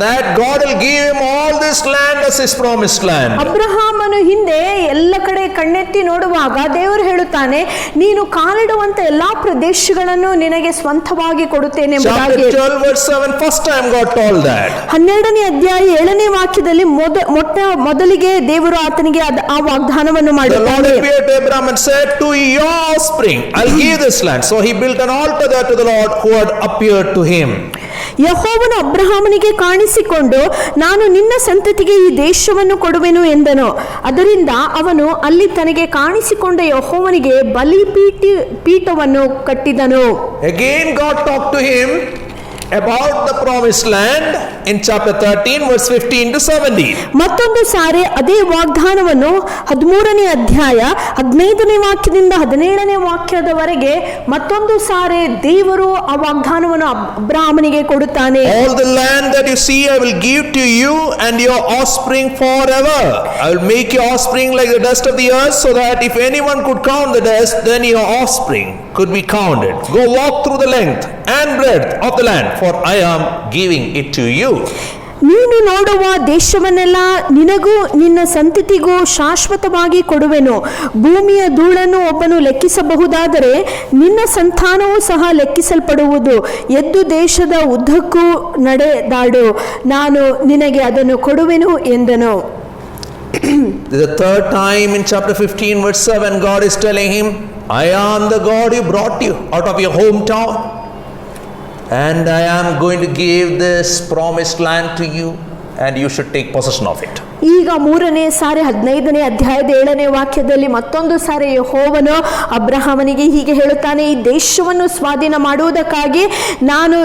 that God will give him all this land as his promised land. ಅಬ್ರಹಾಮನು ಹಿಂದೆ ಎಲ್ಲ ಕಡೆ ಕಣ್ಣೆತ್ತಿ ನೋಡುವಾಗ ದೇವರು ಹೇಳುತ್ತಾನೆ, ನೀನು ಕಾಲಿಡುವಂತ ಎಲ್ಲಾ ಪ್ರದೇಶಗಳನ್ನು ನಿನಗೆ ಸ್ವಂತವಾಗಿ ಕೊಡುತ್ತೇನೆ ಎಂಬುದಾಗಿ. Chapter 12 verse 7, first time God told that. 12ನೇ ಅಧ್ಯಾಯ 7ನೇ ವಾಕ್ಯದಲ್ಲಿ ಮೊದಲಿಗೆ ದೇವರು ಆತನಿಗೆ ಆ ವಾಗ್ದಾನವನ್ನು The Lord ಮಾಡುತ್ತಾನೆ. appeared to Abraham and said, to your offspring I'll give this land. So he built an altar there to the Lord who had appeared to him. ಯೆಹೋವನು ಅಬ್ರಹಾಮನಿಗೆ ಕಾಣಿಸಿಕೊಂಡು ನಾನು ನಿನ್ನ ಸಂತತಿಗೆ ಈ ದೇಶವನ್ನು ಕೊಡುವೆನು ಎಂದನು. ಅದರಿಂದ ಅವನು ಅಲ್ಲಿ ತನಗೆ ಕಾಣಿಸಿಕೊಂಡ ಯೆಹೋವನಿಗೆ ಬಲಿಪೀಠವನ್ನು ಕಟ್ಟಿದನು. Again God talked to him about the promised land in chapter 13 verse 15 to 17. ಮತ್ತೊಂದು ಸಾರಿ ಅದೇ ವಾಗ್ದಾನವನ್ನು 13ನೇ ಅಧ್ಯಾಯ 15ನೇ ವಾಕ್ಯದಿಂದ 17ನೇ ವಾಕ್ಯದವರೆಗೆ ಮತ್ತೊಂದು ಸಾರಿ ದೇವರು ಆ ವಾಗ್ದಾನವನ್ನು ಅಬ್ರಹಾಮನಿಗೆ ಕೊಡುತ್ತಾನೆ. All the land that you see I will give to you and your offspring forever. I will make your offspring like the dust of the earth, so that if anyone could count the dust, then your offspring could be counted. Go walk through the length and breadth of the land, for I am giving it to you. ನೀನು ನೋಡುವ ದೇಶವನ್ನೆಲ್ಲ ನಿನಗೂ ನಿನ್ನ ಸಂತತಿಗೂ ಶಾಶ್ವತವಾಗಿ ಕೊಡುವೆನು. ಭೂಮಿಯ ಧೂಳನ್ನು ಒಬ್ಬನು ಲೆಕ್ಕಿಸಬಹುದಾದರೆ ನಿನ್ನ ಸಂತಾನವೂ ಸಹ ಲೆಕ್ಕಿಸಲ್ಪಡುವುದು. ಎದ್ದು ದೇಶದ ಉದ್ದಕ್ಕೂ ನಡೆದಾಡು, ನಾನು ನಿನಗೆ ಅದನ್ನು ಕೊಡುವೆನು ಎಂದನು. This is the third time in chapter 15 verse 7 God is telling him, I am the God who brought you out of your hometown, and I am going to give this promised land to you, and you should take possession of it. ಈಗ 3ನೇ ಸಾರಿ 15ನೇ ಅಧ್ಯಾಯದ 7ನೇ ವಾಕ್ಯದಲ್ಲಿ ಮತ್ತೊಂದು ಸಾರಿ ಯೆಹೋವನು ಅಬ್ರಹಾಮನಿಗೆ ಹೀಗೆ ಹೇಳುತ್ತಾನೆ, ಈ ದೇಶವನ್ನು ಸ್ವಾಧೀನ ಮಾಡುವುದಕ್ಕಾಗಿ ನಾನು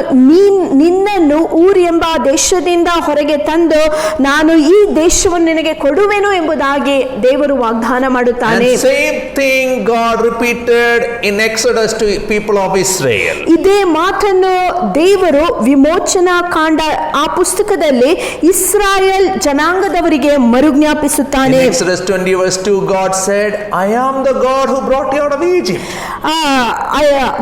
ನಿನ್ನನ್ನು ಊರ್ ಎಂಬ ದೇಶದಿಂದ ಹೊರಗೆ ತಂದು ನಾನು ಈ ದೇಶವನ್ನು ನಿನಗೆ ಕೊಡುವೆನು ಎಂಬುದಾಗಿ ದೇವರು ವಾಗ್ದಾನ ಮಾಡುತ್ತಾನೆ. And same thing God repeated in Exodus to people of Israel. ಇದೇ ಮಾತನ್ನು ದೇವರು ವಿಮೋಚನಾ ಕಾಂಡ ಆ ಪುಸ್ತಕದಲ್ಲಿ Israel ಜನಾಂಗದವರಿಗೆ ಮರುಜ್ಞಾಪಿಸುತ್ತಾನೆ. In Exodus 20 verse 2 God said, I am the God who brought you out of Egypt.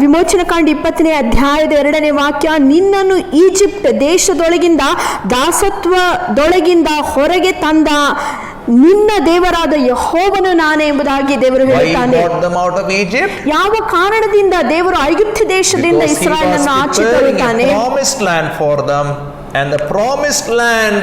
ವಿಮೋಚನಾ ಕಾಂಡ 20ನೇ ಅಧ್ಯಾಯದ 2ನೇ ವಾಕ್ಯ, ನಿನ್ನನ್ನು ಈಜಿಪ್ಟ್ ದೇಶದೊಳಗಿಂದ ದಾಸತ್ವದೊಳಗಿಂದ ಹೊರಗೆ ತಂದ ನಿನ್ನ ದೇವರಾದ ಯೆಹೋವನು ನಾನೇ ಎಂಬುದಾಗಿ ದೇವರು ಹೇಳುತ್ತಾನೆ. ಯಾವ ಕಾರಣದಿಂದ ದೇವರು ಐಗುಪ್ತ ದೇಶದಿಂದ ಇಸ್ರಾಯೇಲನ್ನು ಆಚೆ ತರುತ್ತಾನೆ? Promised land for them, and the promised land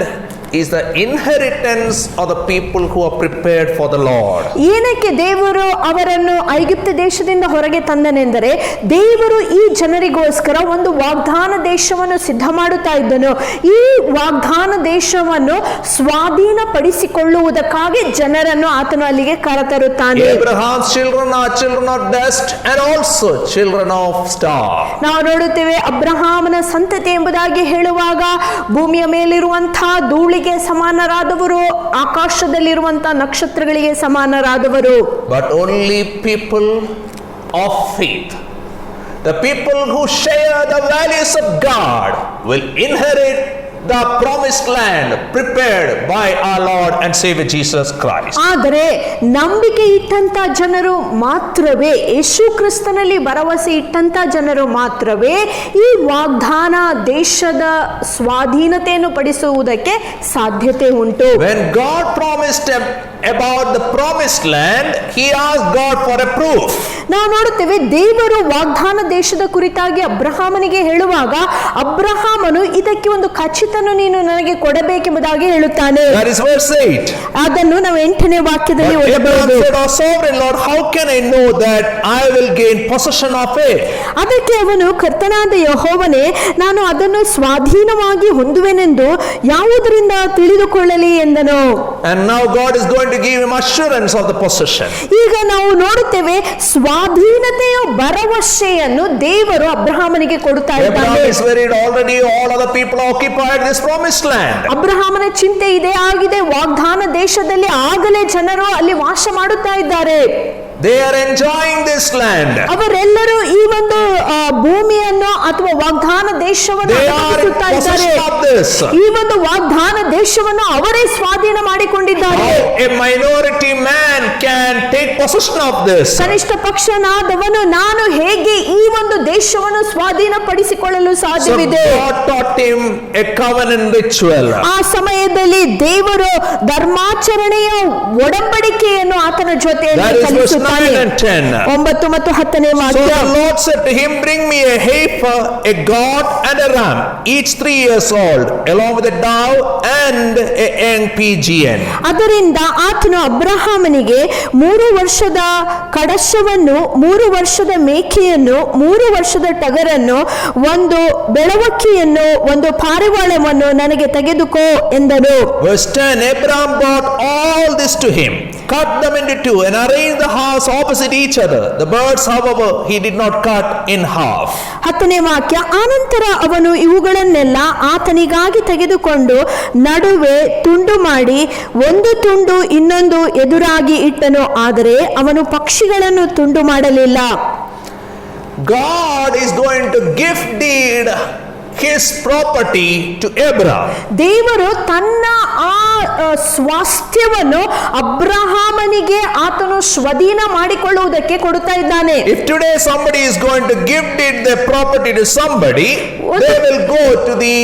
is the inheritance of the people who are prepared for the Lord. ಏನಕ್ಕೆ ದೇವರು ಅವರನ್ನು ಐಗುಪ್ತ ದೇಶದಿಂದ ಹೊರಗೆ ತಂದನೆಂದರೆ ದೇವರು ಈ ಜನರಿಗೋಸ್ಕರ ಒಂದು ವಾಗ್ದಾನ ದೇಶವನ್ನು ಸಿದ್ಧ ಮಾಡುತ್ತಾ ಇದ್ದನು. ಈ ವಾಗ್ದಾನ ದೇಶವನ್ನು ಸ್ವಾಧೀನಪಡಿಸಿಕೊಳ್ಳುವುದಕ್ಕಾಗಿ ಜನರನ್ನು ಆತನು ಅಲ್ಲಿಗೆ ಕರೆತರುತ್ತಾನೆ. Abraham's children are children of dust and also children of star. ನಾವು ನೋಡುತ್ತೇವೆ ಅಬ್ರಹಾಮನ ಸಂತತಿ ಎಂಬುದಾಗಿ ಹೇಳುವಾಗ ಭೂಮಿಯ ಮೇಲಿರುವಂತಹ ಧೂಳಿಗೆ ಸಮಾನರಾದವರು, ಆಕಾಶದಲ್ಲಿರುವಂತಹ ನಕ್ಷತ್ರಗಳಿಗೆ ಸಮಾನರಾದವರು. But only people of faith, the people who share the values of God, will inherit the promised land prepared by our Lord and Savior Jesus Christ. ಆದರೆ ನಂಬಿಕೆ ಇಟ್ಟಂತ ಜನರು ಮಾತ್ರವೇ, ಯೇಸು ಕ್ರಿಸ್ತನಲ್ಲಿ ಭರವಸೆ ಇಟ್ಟಂತ ಜನರು ಮಾತ್ರವೇ ಈ ವಾಗ್ದಾನ ದೇಶದ ಸ್ವಾಧೀನತೆಯನ್ನು ಪಡಿಸುವುದಕ್ಕೆ ಸಾಧ್ಯತೆ ಉಂಟು. When God promised him about the promised land, he asked God for a proof. ನಾವು ನೋಡುತ್ತೇವೆ ದೇವರು ವಾಗ್ದಾನ ದೇಶದ ಕುರಿತಾಗಿ ಅಬ್ರಹಾಮನಿಗೆ ಹೇಳುವಾಗ ಅಬ್ರಹಾಮನು ಇದಕ್ಕೆ ಒಂದು ಖಚಿತನು ನೀನು ನನಗೆ ಕೊಡಬೇಕೆಂಬುದಾಗಿ ಹೇಳುತ್ತಾನೆ. That is verse 8. ಅದನ್ನು ನಾವು 8ನೇ ವಾಕ್ಯದಲ್ಲಿ But Abraham ಓದಬಹುದು. said, "O sovereign Lord, how can I know that I will gain possession of it?" ಅದಕ್ಕೆ ಅವನು ಕರ್ತನಾದ ಯೆಹೋವನೇ, ನಾನು ಅದನ್ನು ಸ್ವಾಧೀನವಾಗಿ ಹೊಂದುವೆನೆಂದು ಯಾವುದರಿಂದ ತಿಳಿದುಕೊಳ್ಳಲಿ ಎಂದನು. And now God is going to give him assurance of the possession. ಈಗ ನಾವು ನೋಡುತ್ತೇವೆ ಸ್ವಾಧೀನತೆಯ ಭರವಸೆಯನ್ನು ದೇವರು ಅಬ್ರಹಾಮನಿಗೆ ಕೊಡುತ್ತಾ Abraham ಇದ್ದಾನೆ. is worried already. All other people occupied this promised land. ಅಬ್ರಹಾಮನ ಚಿಂತೆ ಇದೇ ಆಗಿದೆ, ವಾಗ್ದಾನ ದೇಶದಲ್ಲಿ ಆಗಲೇ ಜನರು ಅಲ್ಲಿ ವಾಸ ಮಾಡುತ್ತಾ ಇದ್ದಾರೆ. They are enjoying this land. ಅವರೆಲ್ಲರೂ ಈ ಒಂದು ಭೂಮಿಯನ್ನು ಅಥವಾ ವಾಗ್ದಾನ ದೇಶವನ್ನು They are in ಅನುಭವಿಸುತ್ತಾ ಇದ್ದಾರೆ. possession of this. ಈ ಒಂದು ವಾಗ್ದಾನ ದೇಶವನ್ನು ಅವರೇ ಸ್ವಾಧೀನ ಮಾಡಿಕೊಂಡಿದ್ದಾರೆ. How a minority man can take possession of this? ಕನಿಷ್ಠ ಪಕ್ಷನಾದವನು ನಾನು ಹೇಗೆ ಈ ಒಂದು ದೇಶವನ್ನು ಸ್ವಾಧೀನಪಡಿಸಿಕೊಳ್ಳಲು So ಸಾಧ್ಯವಿದೆ? God taught him a covenant ritual. ಆ ಸಮಯದಲ್ಲಿ ದೇವರು ಧರ್ಮಾಚರಣೆಯ ಒಡಂಬಡಿಕೆಯನ್ನು ಆತನ ಜೊತೆಯಲ್ಲಿ That is verse ಕಲಿಸುತ್ತಾನೆ. 9 and 10. 9 ಮತ್ತು 10ನೇ So ವಾಕ್ಯ. the Lord said to him, "Bring me a heifer, a goat, and a ram, each 3 years old, along with a dove and a young pigeon." ಅದರಿಂದ ಆತನು ಅಬ್ರಹಾಮನಿಗೆ 3 ವರ್ಷದ ಕಡಶವನ್ನು, 3 ವರ್ಷದ ಮೇಕೆಯನ್ನು, 3 ವರ್ಷದ ಟಗರನ್ನು, 1 ಬೆಳವಕ್ಕಿಯನ್ನು, 1 ಪಾರಿವಾಳವನ್ನು ನನಗೆ ತೆಗೆದುಕೋ ಎಂದನು. Verse 10, Abraham brought all this to him, cut them into 2, and arranged the halves opposite each other. The birds, however, he did not cut in half. 10ನೇ ವಾಕ್ಯ. ಆನಂತರ ಅವನು ಇವುಗಳನ್ನೆಲ್ಲ ಆತನಿಗಾಗಿ ತೆಗೆದುಕೊಂಡು ನಡುವೆ ತುಂಡು ಮಾಡಿ ಒಂದು ತುಂಡು ಇನ್ನೊಂದು ಎದುರಾಗಿ ಇಟ್ಟನು, ಆದರೆ ಅವನು ಪಕ್ಷಿಗಳನ್ನು ತುಂಡು ಮಾಡಲಿಲ್ಲ. God is going to gift deed his property to Abraham. ದೇವರು ತನ್ನ ಆ ಸ್ವಾಸ್ಥ್ಯವನ್ನು ಅಬ್ರಹಾಮನಿಗೆ ಆತನು ಸ್ವಾಧೀನ ಮಾಡಿಕೊಳ್ಳುವುದಕ್ಕೆ ಕೊಡುತ್ತಾ ಇದ್ದಾನೆ. If today somebody is going to gift deed their property to somebody, they will go to the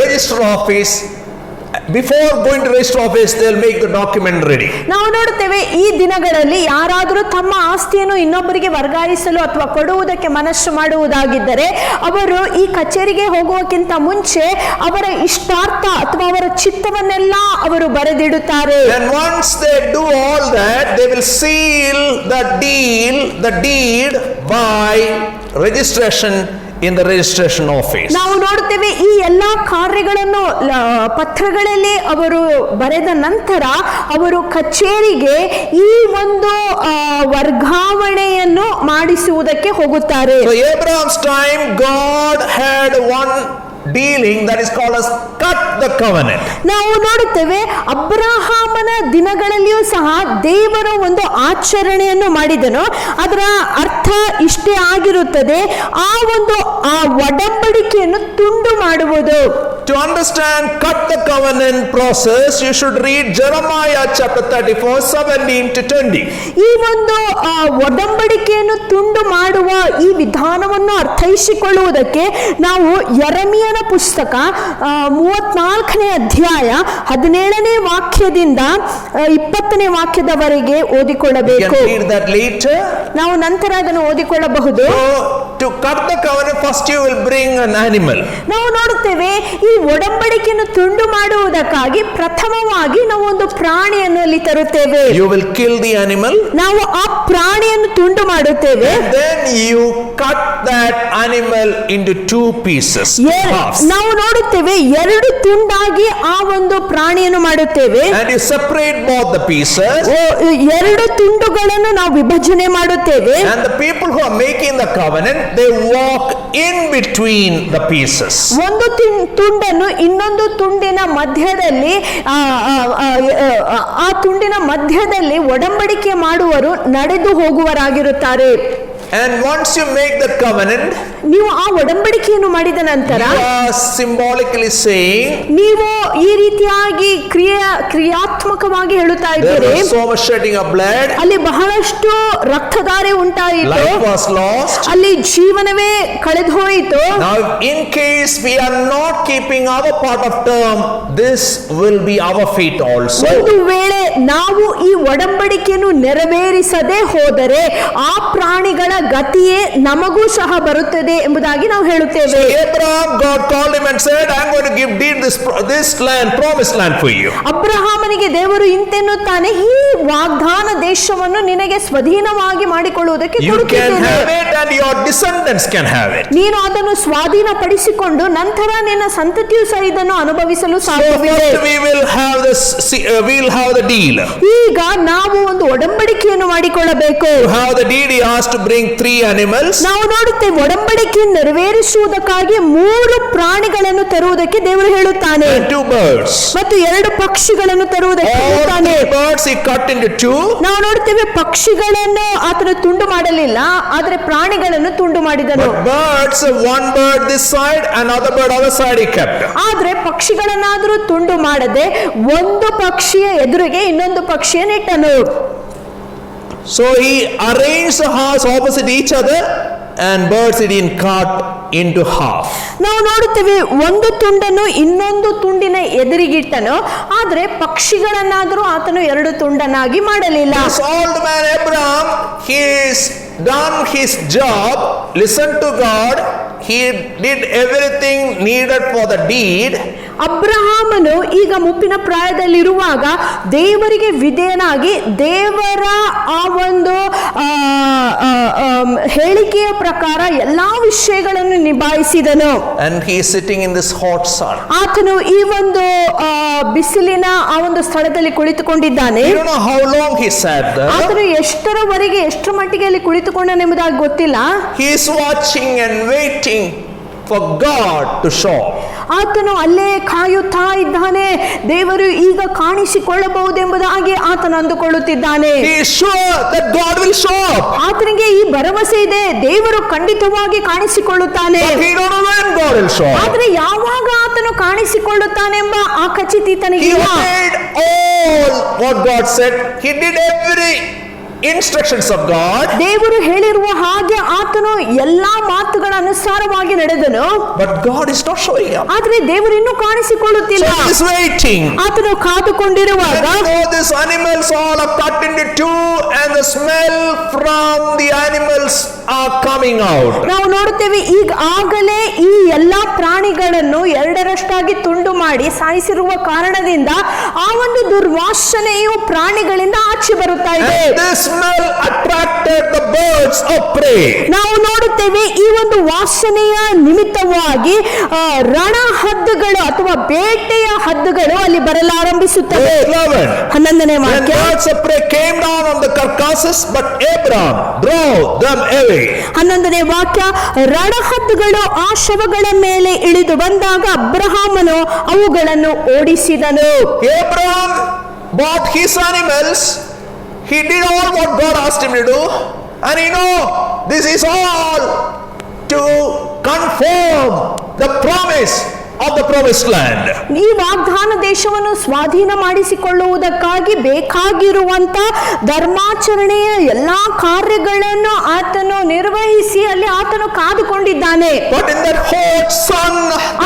register office. Before going to register office, they will make the document ready. ನಾವು ನೋಡುತ್ತೇವೆ ಈ ದಿನಗಳಲ್ಲಿ ಯಾರಾದರೂ ತಮ್ಮ ಆಸ್ತಿಯನ್ನು ಇನ್ನೊಬ್ಬರಿಗೆ ವರ್ಗಾಯಿಸಲು ಅಥವಾ ಕೊಡುವುದಕ್ಕೆ ಮನಸ್ಸು ಮಾಡುವುದಾಗಿದ್ದರೆ ಅವರು ಈ ಕಚೇರಿಗೆ ಹೋಗುವಕ್ಕಿಂತ ಮುಂಚೆ ಅವರ ಇಷ್ಟಾರ್ಥ ಅಥವಾ ಅವರ ಚಿತ್ತವನ್ನೆಲ್ಲ ಅವರು ಬರೆದಿಡುತ್ತಾರೆ. And once they do all that, they will seal the deed by registration in the registration office. ನಾವು ನೋಡುತ್ತೇವೆ ಈ ಎಲ್ಲಾ ಕಾರ್ಯಗಳನ್ನು ಪತ್ರಗಳಲ್ಲಿ ಅವರು ಬರೆದ ನಂತರ ಅವರು ಕಚೇರಿಗೆ ಈ ಒಂದು ವರ್ಗಾವಣೆಯನ್ನು ಮಾಡಿಸುವುದಕ್ಕೆ ಹೋಗುತ್ತಾರೆ. So Abraham's time, God had one dealing that is called as cut the covenant. ನಾವು ನೋಡುತ್ತೇವೆ ಅಬ್ರಹಾಮನ ದಿನಗಳಲ್ಲಿಯೂ ಸಹ ದೇವರ ಒಂದು ಆಚರಣೆಯನ್ನು ಮಾಡಿದನು. ಅದರ ಅರ್ಥ ಇಷ್ಟೇ ಆಗಿರುತ್ತದೆ, ಆ ಒಡಂಬಡಿಕೆಯನ್ನು ತುಂಡು ಮಾಡುವುದು. To understand cut the covenant process, you should read Jeremiah chapter 34, 17 to 20. ಈ ಒಂದು ಒಡಂಬಡಿಕೆಯನ್ನು ತುಂಡು ಮಾಡುವ ಈ ವಿಧಾನವನ್ನು ಅರ್ಥೈಸಿಕೊಳ್ಳುವುದಕ್ಕೆ ನಾವು ಯೆರೆಮೀಯನ ಪುಸ್ತಕ 34ನೇ ಅಧ್ಯಾಯ 17ನೇ ವಾಕ್ಯದಿಂದ 20ನೇ ವಾಕ್ಯದವರೆಗೆ ಓದಿಕೊಳ್ಳಬೇಕು. You can read that later. ನಾವು ನಂತರ ಅದನ್ನು ಓದಿಕೊಳ್ಳಬಹುದು. So to cut the covenant, first you will bring an animal. ನಾವು ನೋಡುತ್ತೇವೆ ಈ ಒಡಂಬಡಿಕೆಯನ್ನು ತುಂಡು ಮಾಡುವುದಕ್ಕಾಗಿ ಪ್ರಥಮವಾಗಿ ನಾವು ಒಂದು ಪ್ರಾಣಿಯನ್ನು ಅಲ್ಲಿ ತರುತ್ತೇವೆ. You will kill the animal. ನಾವು ಆ ಪ್ರಾಣಿಯನ್ನು ತುಂಡು ಮಾಡುತ್ತೇವೆ. And then you cut that animal into two pieces. Halves. ನಾವು ನೋಡುತ್ತೇವೆ ಎರಡು ತುಂಡಾಗಿ ಆ ಒಂದು ಪ್ರಾಣಿಯನ್ನು ಮಾಡುತ್ತೇವೆ. And you separate both the pieces. ಎರಡು ತುಂಡುಗಳನ್ನು ನಾವು ವಿಭಜನೆ ಮಾಡುತ್ತೇವೆ. And the people who are making the covenant, they walk in between the pieces. ಒಂದು ತುಂಡನ್ನು ಇನ್ನೊಂದು ತುಂಡಿನ ಮಧ್ಯದಲ್ಲಿ ಆ ತುಂಡಿನ ಮಧ್ಯದಲ್ಲಿ ಒಡಂಬಡಿಕೆ ಮಾಡುವರು ನಡೆದು ಹೋಗುವರಾಗಿರುತ್ತಾರೆ. And once you make the covenant, ನೀವು ಆ ಒಡಂಬಡಿಕೆಯನ್ನು ಮಾಡಿದ ನಂತರ you are symbolically saying, ನೀವು ಈ ರೀತಿಯಾಗಿ ಕ್ರಿಯಾತ್ಮಕವಾಗಿ ಹೇಳುತ್ತಾ there ಇದ್ದೀರಿ, was so much shedding of blood, ಅಲ್ಲಿ ಬಹಳಷ್ಟು ರಕ್ತಧಾರೆ ಉಂಟಾಯಿತು, life was lost. ಅಲ್ಲಿ ಜೀವನವೇ ಕಳೆದು ಹೋಯಿತು. Now in case we are not keeping our part of term, this will be our fate also. ಒಂದು ವೇಳೆ ನಾವು ಈ ಒಡಂಬಡಿಕೆಯನ್ನು ನೆರವೇರಿಸದೆ ಹೋದರೆ ಆ ಪ್ರಾಣಿಗಳ ಗತಿಯೇ ನಮಗೂ ಸಹ ಬರುತ್ತದೆ ಎಂಬುದಾಗಿ ನಾವು ಹೇಳುತ್ತೇವೆ. Abraham, God called him and said, I'm going to give this land, promised land for you. ಅಬ್ರಹಾಮನಿಗೆ ದೇವರು ಇಂತೆನ್ನುತ್ತಾನೆ, ಈ ವಾಗ್ದಾನ ದೇಶವನ್ನು ನಿನಗೆ ಸ್ವಾಧೀನವಾಗಿ ಮಾಡಿಕೊಳ್ಳುವುದಕ್ಕೆ You can ಕೊಡುತ್ತೇನೆ. have it and your descendants can have it. ನೀನು ಅದನ್ನು ಸ್ವಾಧೀನಪಡಿಸಿಕೊಂಡು ನಂತರ ನಿನ್ನ ಸಂತತಿಯು ಸಹ ಇದನ್ನು ಅನುಭವಿಸಲು So ಸಾಧ್ಯವಿದೆ. first we will have the deal. ಈಗ ನಾವು ಒಂದು ಒಡಂಬಡಿಕೆಯನ್ನು ಮಾಡಿಕೊಳ್ಳಬೇಕು. To have the deed, he asked to bring 3 animals. ನಾವು ನೋಡುತ್ತೇವೆ ಒಡಂಬಡಿಕೆಯನ್ನು ನೆರವೇರಿಸುವುದಕ್ಕಾಗಿ 3 ಪ್ರಾಣಿಗಳನ್ನು ತರುವುದಕ್ಕೆ ದೇವರು ಹೇಳುತ್ತಾನೆ And 2 birds. ಮತ್ತು 2 ಪಕ್ಷಿಗಳನ್ನು ತರುವುದಕ್ಕೆ All ಹೇಳುತ್ತಾನೆ. 3 birds he cut into 2. ನಾವು ನೋಡುತ್ತೇವೆ ಪಕ್ಷಿಗಳನ್ನು ಆತನು ತುಂಡು ಮಾಡಲಿಲ್ಲ, ಆದರೆ ಪ್ರಾಣಿಗಳನ್ನು ತುಂಡು ಮಾಡಿದನು. But birds, one bird this side, another bird other side he kept. ಆದ್ರೆ ಪಕ್ಷಿಗಳನ್ನಾದರೂ ತುಂಡು ಮಾಡದೆ ಒಂದು ಪಕ್ಷಿಯ ಎದುರಿಗೆ ಇನ್ನೊಂದು ಪಕ್ಷಿಯನ್ನು ಇಟ್ಟನು. So he arranged the house opposite each other, and birds he didn't cut into half. ನಾವು ನೋಡುತ್ತೇವೆ ಒಂದು ತುಂಡನ್ನು ಇನ್ನೊಂದು ತುಂಡಿನ ಎದುರಿಗಿಟ್ಟನು, ಆದ್ರೆ ಪಕ್ಷಿಗಳನ್ನಾದರೂ ಆತನು 2 ತುಂಡನ್ನಾಗಿ ಮಾಡಲಿಲ್ಲ. This old man Abraham, he has done his job, listened to God, he did everything needed for the deed. ಅಬ್ರಹಾಮನು ಈಗ ಮುಪ್ಪಿನ ಪ್ರಾಯದಲ್ಲಿರುವಾಗ ದೇವರಿಗೆ ವಿಧೇಯನಾಗಿ ದೇವರ ಆ ಒಂದು ಹೇಳಿಕೆಯ ಪ್ರಕಾರ ಎಲ್ಲಾ ವಿಷಯಗಳನ್ನು ನಿಭಾಯಿಸಿದನು. And he is sitting in this hot sun. ಆತನು ಈ ಒಂದು ಬಿಸಿಲಿನ ಆ ಒಂದು ಸ್ಥಳದಲ್ಲಿ ಕುಳಿತುಕೊಂಡಿದ್ದಾನೆ. You don't know how long he sat there. ಆತನು ಎಷ್ಟರವರೆಗೆ ಎಷ್ಟರ ಮಟ್ಟಿಗೆ ಅಲ್ಲಿ ಕುಳಿತುಕೊಂಡನೆಂಬುದಾಗಿ ಗೊತ್ತಿಲ್ಲ. He is watching and waiting for God to show up. ಆತನು ಅಲ್ಲೇ ಕಾಯುತ್ತಾ ಇದ್ದಾನೆ, ದೇವರು ಈಗ ಕಾಣಿಸಿಕೊಳ್ಳಬಹುದೆಂಬುದಾಗಿ ಆತನು ಅಂದುಕೊಳ್ಳುತ್ತಿದ್ದಾನೆ. He is sure that God will show up. ಆತನಿಗೆ ಈ ಭರವಸೆ ಇದೆ, ದೇವರು ಖಂಡಿತವಾಗಿ ಕಾಣಿಸಿಕೊಳ್ಳುತ್ತಾನೆ. But he don't know when God will show up. ಆದ್ರೆ ಯಾವಾಗ ಆತನು ಕಾಣಿಸಿಕೊಳ್ಳುತ್ತಾನೆಂಬ ಆ ಖಚಿತ He ಈತನಿಗಿಲ್ಲ. obeyed all what God said. He did every instructions of God. ದೇವರು ಹೇಳಿರುವ ಹಾಗೆ ಆತನು ಎಲ್ಲಾ ಮಾತುಗಳ ಅನುಸಾರವಾಗಿ ನಡೆದನು. But God is not showing up. ಆದ್ರೆ ದೇವರು ಇನ್ನೂ ಕಾಣಿಸಿಕೊಳ್ಳುತ್ತಿಲ್ಲ. So he is waiting. ಆತನು ಕಾದುಕೊಂಡಿರುವಾಗ And these animals all are cut into 2, and the smell from the animals are coming out. ನಾವು ನೋಡುತ್ತೇವೆ ಈಗ ಆಗಲೇ ಈ ಎಲ್ಲಾ ಪ್ರಾಣಿಗಳನ್ನು 2ರಷ್ಟಾಗಿ ತುಂಡು ಮಾಡಿ ಸಾಯಿಸಿರುವ ಕಾರಣದಿಂದ ಆ ಒಂದು ದುರ್ವಾಸನೆಯು ಪ್ರಾಣಿಗಳಿಂದ ಆಚೆ ಬರುತ್ತಾ ಇದೆ. And this smell attracted the birds of prey. ನಾವು ನೋಡುತ್ತೇವೆ ಈ ಒಂದು ವಾಸನೆಯ ನಿಮಿತ್ತವಾಗಿ ರಣ ಹದ್ದುಗಳು ಅಥವಾ ಬೇಟೆಯ ಹದ್ದುಗಳು ಅಲ್ಲಿ ಬರಲಾರಂಭಿಸುತ್ತವೆ. 11ನೇ When ವಾಕ್ಯ, birds of prey came down on the carcasses, but Abraham drove them away. 11ನೇ ವಾಕ್ಯ, ರಣಹದ್ದುಗಳು ಆ ಶವಗಳ ಮೇಲೆ ಇಳಿದು ಬಂದಾಗ ಅಬ್ರಹಾಮನು ಅವುಗಳನ್ನು ಓಡಿಸಿದನು. Abraham bought his animals. He did all what God asked him to do, and this is all to confirm the promise of the promised land. ಈ ವಾಗ್ದಾನ ದೇಶವನ್ನು ಸ್ವಾಧೀನ ಮಾಡಿಸಿಕೊಳ್ಳುವುದಕ್ಕಾಗಿ ಬೇಕಾಗಿರುವಂತ ಧರ್ಮಾಚರಣೆಯ ಎಲ್ಲಾ ಕಾರ್ಯಗಳನ್ನು ಆತನು ನಿರ್ವಹಿಸಿ ಅಲ್ಲಿ ಆತನು ಕಾದುಕೊಂಡಿದ್ದಾನೆ. But in that hot sun,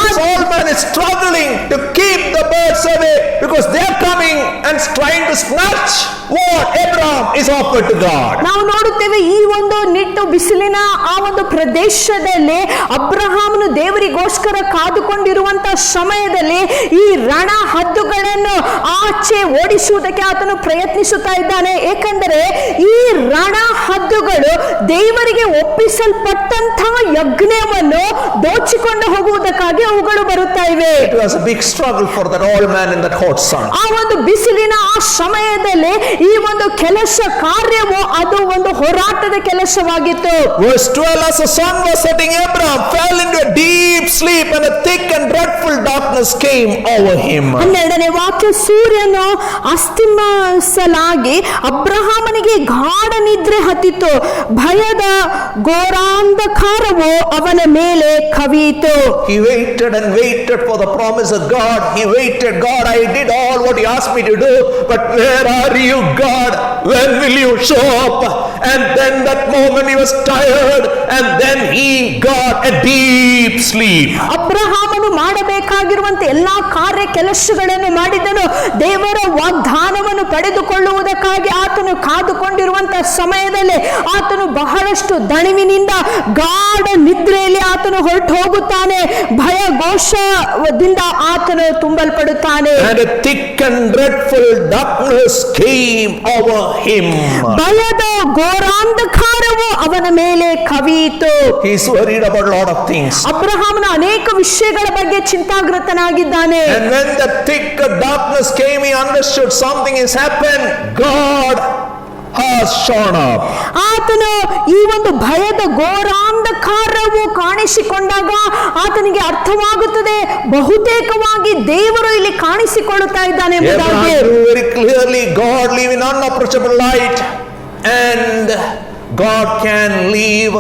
this old man is struggling to keep the birds away because they are coming and trying to snatch what Abraham is offered to God. ನಾವು ನೋಡುತ್ತೇವೆ ಈ ಒಂದು ನಿಟ್ಟು ಬಿಸಿಲಿನ ಆ ಒಂದು ಪ್ರದೇಶದಲ್ಲಿ ಅಬ್ರಹಾಮನು ದೇವರಿಗೋಸ್ಕರ ಕಾದುಕೊಂಡಿರುವಂತ ಸಮಯದಲ್ಲಿ ಈ ರಣ ಹದ್ದುಗಳನ್ನು ಆಚೆ ಓಡಿಸುವುದಕ್ಕೆ ಆತನು ಪ್ರಯತ್ನಿಸುತ್ತಾ ಇದ್ದಾನೆ. ಏಕೆಂದರೆ ಈ ರಣ ಹದ್ದುಗಳು ದೇವರಿಗೆ ಒಪ್ಪಿಸಲ್ಪಟ್ಟಂತಹ ಯಜ್ಞವನ್ನು ದೋಚಿಕೊಂಡು ಹೋಗುವುದಕ್ಕಾಗಿ ಅವುಗಳು ಬರುತ್ತಾ ಇವೆ. It was a big struggle for that old man in that hot sun. ಆ ಒಂದು ಬಿಸಿಲಿನ ಆ ಸಮಯದಲ್ಲಿ ಈ ಒಂದು ಕೆಲಸ ಕಾರ್ಯವು ಅದು ಒಂದು ಹೋರಾಟದ ಕೆಲಸವಾಗಿತ್ತು. Verse 12, as the sun was setting, Abraham fell into a deep sleep and a thick and dreadful darkness came over him. 12ನೇ ವಾಕ್ಯ, ಸೂರ್ಯನು ಅಸ್ತಮಿಸಲಾಗಿ ಅಬ್ರಹಾಮನಿಗೆ ಗಾಢ ನಿದ್ರೆ ಹತ್ತಿತು, ಭಯದ ಘೋರಾಂಧಕಾರವು ಅವನ ಮೇಲೆ ಕವಿಯಿತು. He waited and waited for the promise of God. He waited, God, I did all what you asked me to do, but where are you, God? When will you show up? And then that moment he was tired and then he got a deep sleep. ಅಬ್ರಹಾಮನು ಮಾಡಬೇಕಾಗಿರುವಂತೆ ಎಲ್ಲಾ ಕಾರ್ಯ ಕೆಲಸಗಳನ್ನು ಮಾಡಿದನು. ದೇವರ ವಾಗ್ದಾನವನ್ನು ಪಡೆದುಕೊಳ್ಳುವುದಕ್ಕಾಗಿ ಆತನು ಕಾದುಕೊಂಡಿರುವಂತಹ ಸಮಯದಲ್ಲಿ ಆತನು ಬಹಳಷ್ಟು ದಣಿವಿನಿಂದ ಗಾಢ ನಿದ್ರೆಯಲ್ಲಿ ಆತನು ಹೊರಟು ಹೋಗುತ್ತಾನೆ. ಭಯ ಘೋಷದಿಂದ ಆತನು ತುಂಬಲ್ಪಡುತ್ತಾನೆ. And a thick and dreadful darkness came over him. ಭಯದ ಘೋರಾಂಧಕಾರವು ಅವನ ಮೇಲೆ ಕವಿಯಿತು. He's worried about a lot of things. ಅಬ್ರಹಾಮನ ಅನೇಕ ವಿಷಯಗಳ ಬಗ್ಗೆ ಚಿಂತಾಗ್ರತನಾಗಿದ್ದಾನೆ. And when the thick darkness came, he understood something has happened. God has shown up. ಆತನು ಈ ಒಂದು ಭಯದ ಘೋರಾಂಧಕಾರವು ಕಾಣಿಸಿಕೊಂಡಾಗ ಆತನಿಗೆ ಅರ್ಥವಾಗುತ್ತದೆ, ಬಹುತೇಕವಾಗಿ ದೇವರು ಇಲ್ಲಿ ಕಾಣಿಸಿಕೊಳ್ಳುತ್ತಾ ಇದ್ದಾನೆ ಎಂಬುದಾಗಿ. Abraham knew very clearly God live in unapproachable light and God can live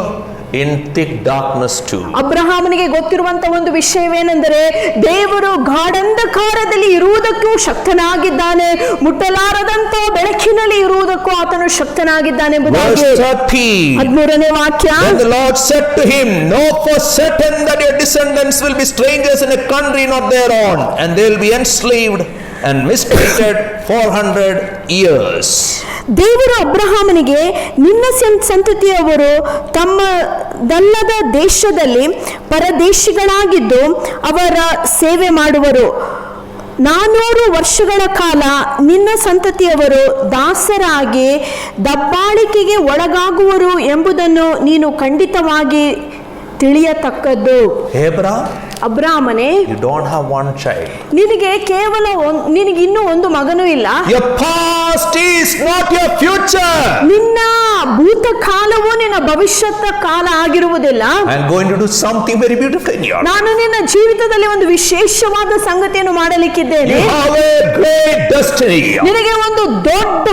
in thick darkness too. ಅಬ್ರಹಾಮನಿಗೆ ಗೊತ್ತಿರುವಂತ ಒಂದು ವಿಷಯವೇನೆಂದರೆ ದೇವರು ಗಾಢಾಂಧಕಾರದಲ್ಲಿ ಇರುವುದಕ್ಕೂ ಶಕ್ತನಾಗಿದ್ದಾನೆ, ಮುಟ್ಟಲಾರದಂತ ಬೆಳಕಿನಲ್ಲಿ ಇರುವುದಕ್ಕೂ ಆತನು ಶಕ್ತನಾಗಿದ್ದಾನೆ ಎಂಬುದಾಗಿ. Verse 30. 13ನೇ ವಾಕ್ಯ, Then the Lord said to him, know for certain that your descendants will be strangers in a country not their own, and they will be enslaved and mistreated 400 years. ದೇವರು ಅಬ್ರಹಾಮನಿಗೆ ನಿನ್ನ ಸಂತತಿಯವರು ತಮ್ಮದಲ್ಲದ ದೇಶದಲ್ಲಿ ಪರದೇಶಿಗಳಾಗಿದ್ದು ಅವರ ಸೇವೆ ಮಾಡುವರು. 400 ವರ್ಷಗಳ ಕಾಲ ನಿನ್ನ ಸಂತತಿಯವರು ದಾಸರಾಗಿ ದಬ್ಬಾಳಿಕೆಗೆ ಒಳಗಾಗುವರು ಎಂಬುದನ್ನು ನೀನು ಖಂಡಿತವಾಗಿ ತಿಳಿಯತಕ್ಕದ್ದು. ಅಬ್ರಾಮನೇ, you don't have one child. ನಿನಗೆ ಕೇವಲ ನಿನಗೆ ಇನ್ನೂ ಒಂದು ಮಗನೂ ಇಲ್ಲ. Your past is not your future. ನಿನ್ನ ಭೂತಕಾಲವು ನಿನ್ನ ಭವಿಷ್ಯದ ಕಾಲ ಆಗಿರುವುದಿಲ್ಲ. I am going to do something very beautiful in your life. ನಾನು ನಿನ್ನ ಜೀವಿತದಲ್ಲಿ ಒಂದು ವಿಶೇಷವಾದ ಸಂಗತಿಯನ್ನು ಮಾಡಲಿಕ್ಕಿದ್ದೇನೆ. You have a great destiny. ನಿನಗೆ ಒಂದು ದೊಡ್ಡ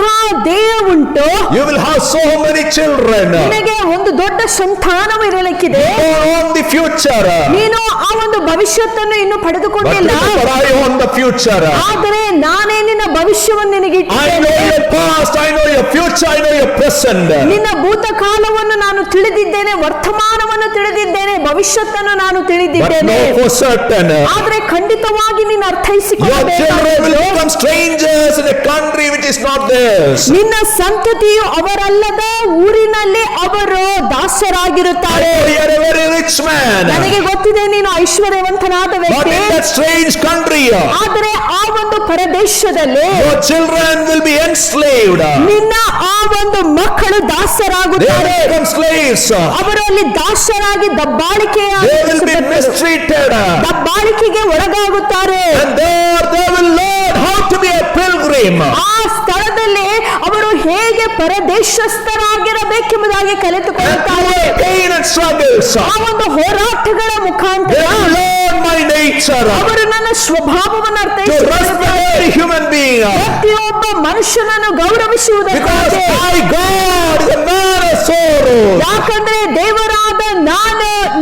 ದೇಹ ಉಂಟು. You will have so many children. ನಿನಗೆ ಒಂದು ದೊಡ್ಡ ಸಂತಾನವು ಇರಲಿಕ್ಕಿದೆ. You own the future. ನೀನು ಆ ಒಂದು ಭವಿಷ್ಯತ್ತನ್ನು ಇನ್ನು ಪಡೆದುಕೊಂಡಿಲ್ಲ. But I own the future. ಆದರೆ ನಾನೇ ನಿನ್ನ ಭವಿಷ್ಯವನ್ನು ನಿನಗೆ I know ಇಟ್ಟಿದ್ದೇನೆ. your past, I know your future, I know your present. ನಿನ್ನ ಭೂತಕಾಲವನ್ನು ನಾನು ತಿಳಿದಿದ್ದೇನೆ, ವರ್ತಮಾನವನ್ನು ತಿಳಿದಿದ್ದೇನೆ, ಭವಿಷ್ಯತ್ತನ್ನು ನಾನು But ತಿಳಿದಿದ್ದೇನೆ. know for certain. ಆದರೆ ಖಂಡಿತವಾಗಿ ನೀನು Your children will ಅರ್ಥೈಸಿಕೊಳ್ಳಬೇಕು. become strangers in a country which is not theirs. ನಿನ್ನ ಸಂತತಿಯು ಅವರಲ್ಲದ ಊರಿನಲ್ಲಿ ಅವರು ದಾಸರಾಗಿರುತ್ತಾರೆ. You are a very rich man. ನನಗೆ ಗೊತ್ತಿದೆ ನೀನು ಐಶ್ವರ್ಯವಂತನಾದ But ವ್ಯಕ್ತಿ. in that strange country, ಆದರೆ ಆ ಒಂದು ಪರದೇಶದಲ್ಲಿ your children will be enslaved. ನಿನ್ನ ಆ ಒಂದು ಮಕ್ಕಳು They ದಾಸರಾಗುತ್ತಾರೆ. will become slaves. ಅವರು ಅಲ್ಲಿ ದಾಸರಾಗಿ ದಬ್ಬಾಳಿಕೆಯ They will be mistreated. ದಬ್ಬಾಳಿಕೆಗೆ ಒಳಗಾಗುತ್ತಾರೆ. And there they will learn how to be a pilgrim. ಆ ಸ್ಥಳದಲ್ಲಿ ಅವರು ಹೇಗೆ ಪರದೇಶಸ್ಥರಾಗಿರಬೇಕೆಂಬುದಾಗಿ ಕಲಿತುಕೊಳ್ಳುತ್ತಾರೆ. And pain and struggles. ಆ ಒಂದು ಹೋರಾಟಗಳ They ಮುಖಾಂತರ will learn my nature. ಅವರು ನನ್ನ ಸ್ವಭಾವವನ್ನು To ಅರ್ಥೈಸಿಕೊಳ್ಳುತ್ತಾರೆ. respect every human being. ಪ್ರತಿಯೊಬ್ಬ ಮನುಷ್ಯನನ್ನು Because ಗೌರವಿಸುವುದಕ್ಕಾಗಿ. my God is a man of sorrows. ಯಾಕಂದ್ರೆ ದೇವರಾದ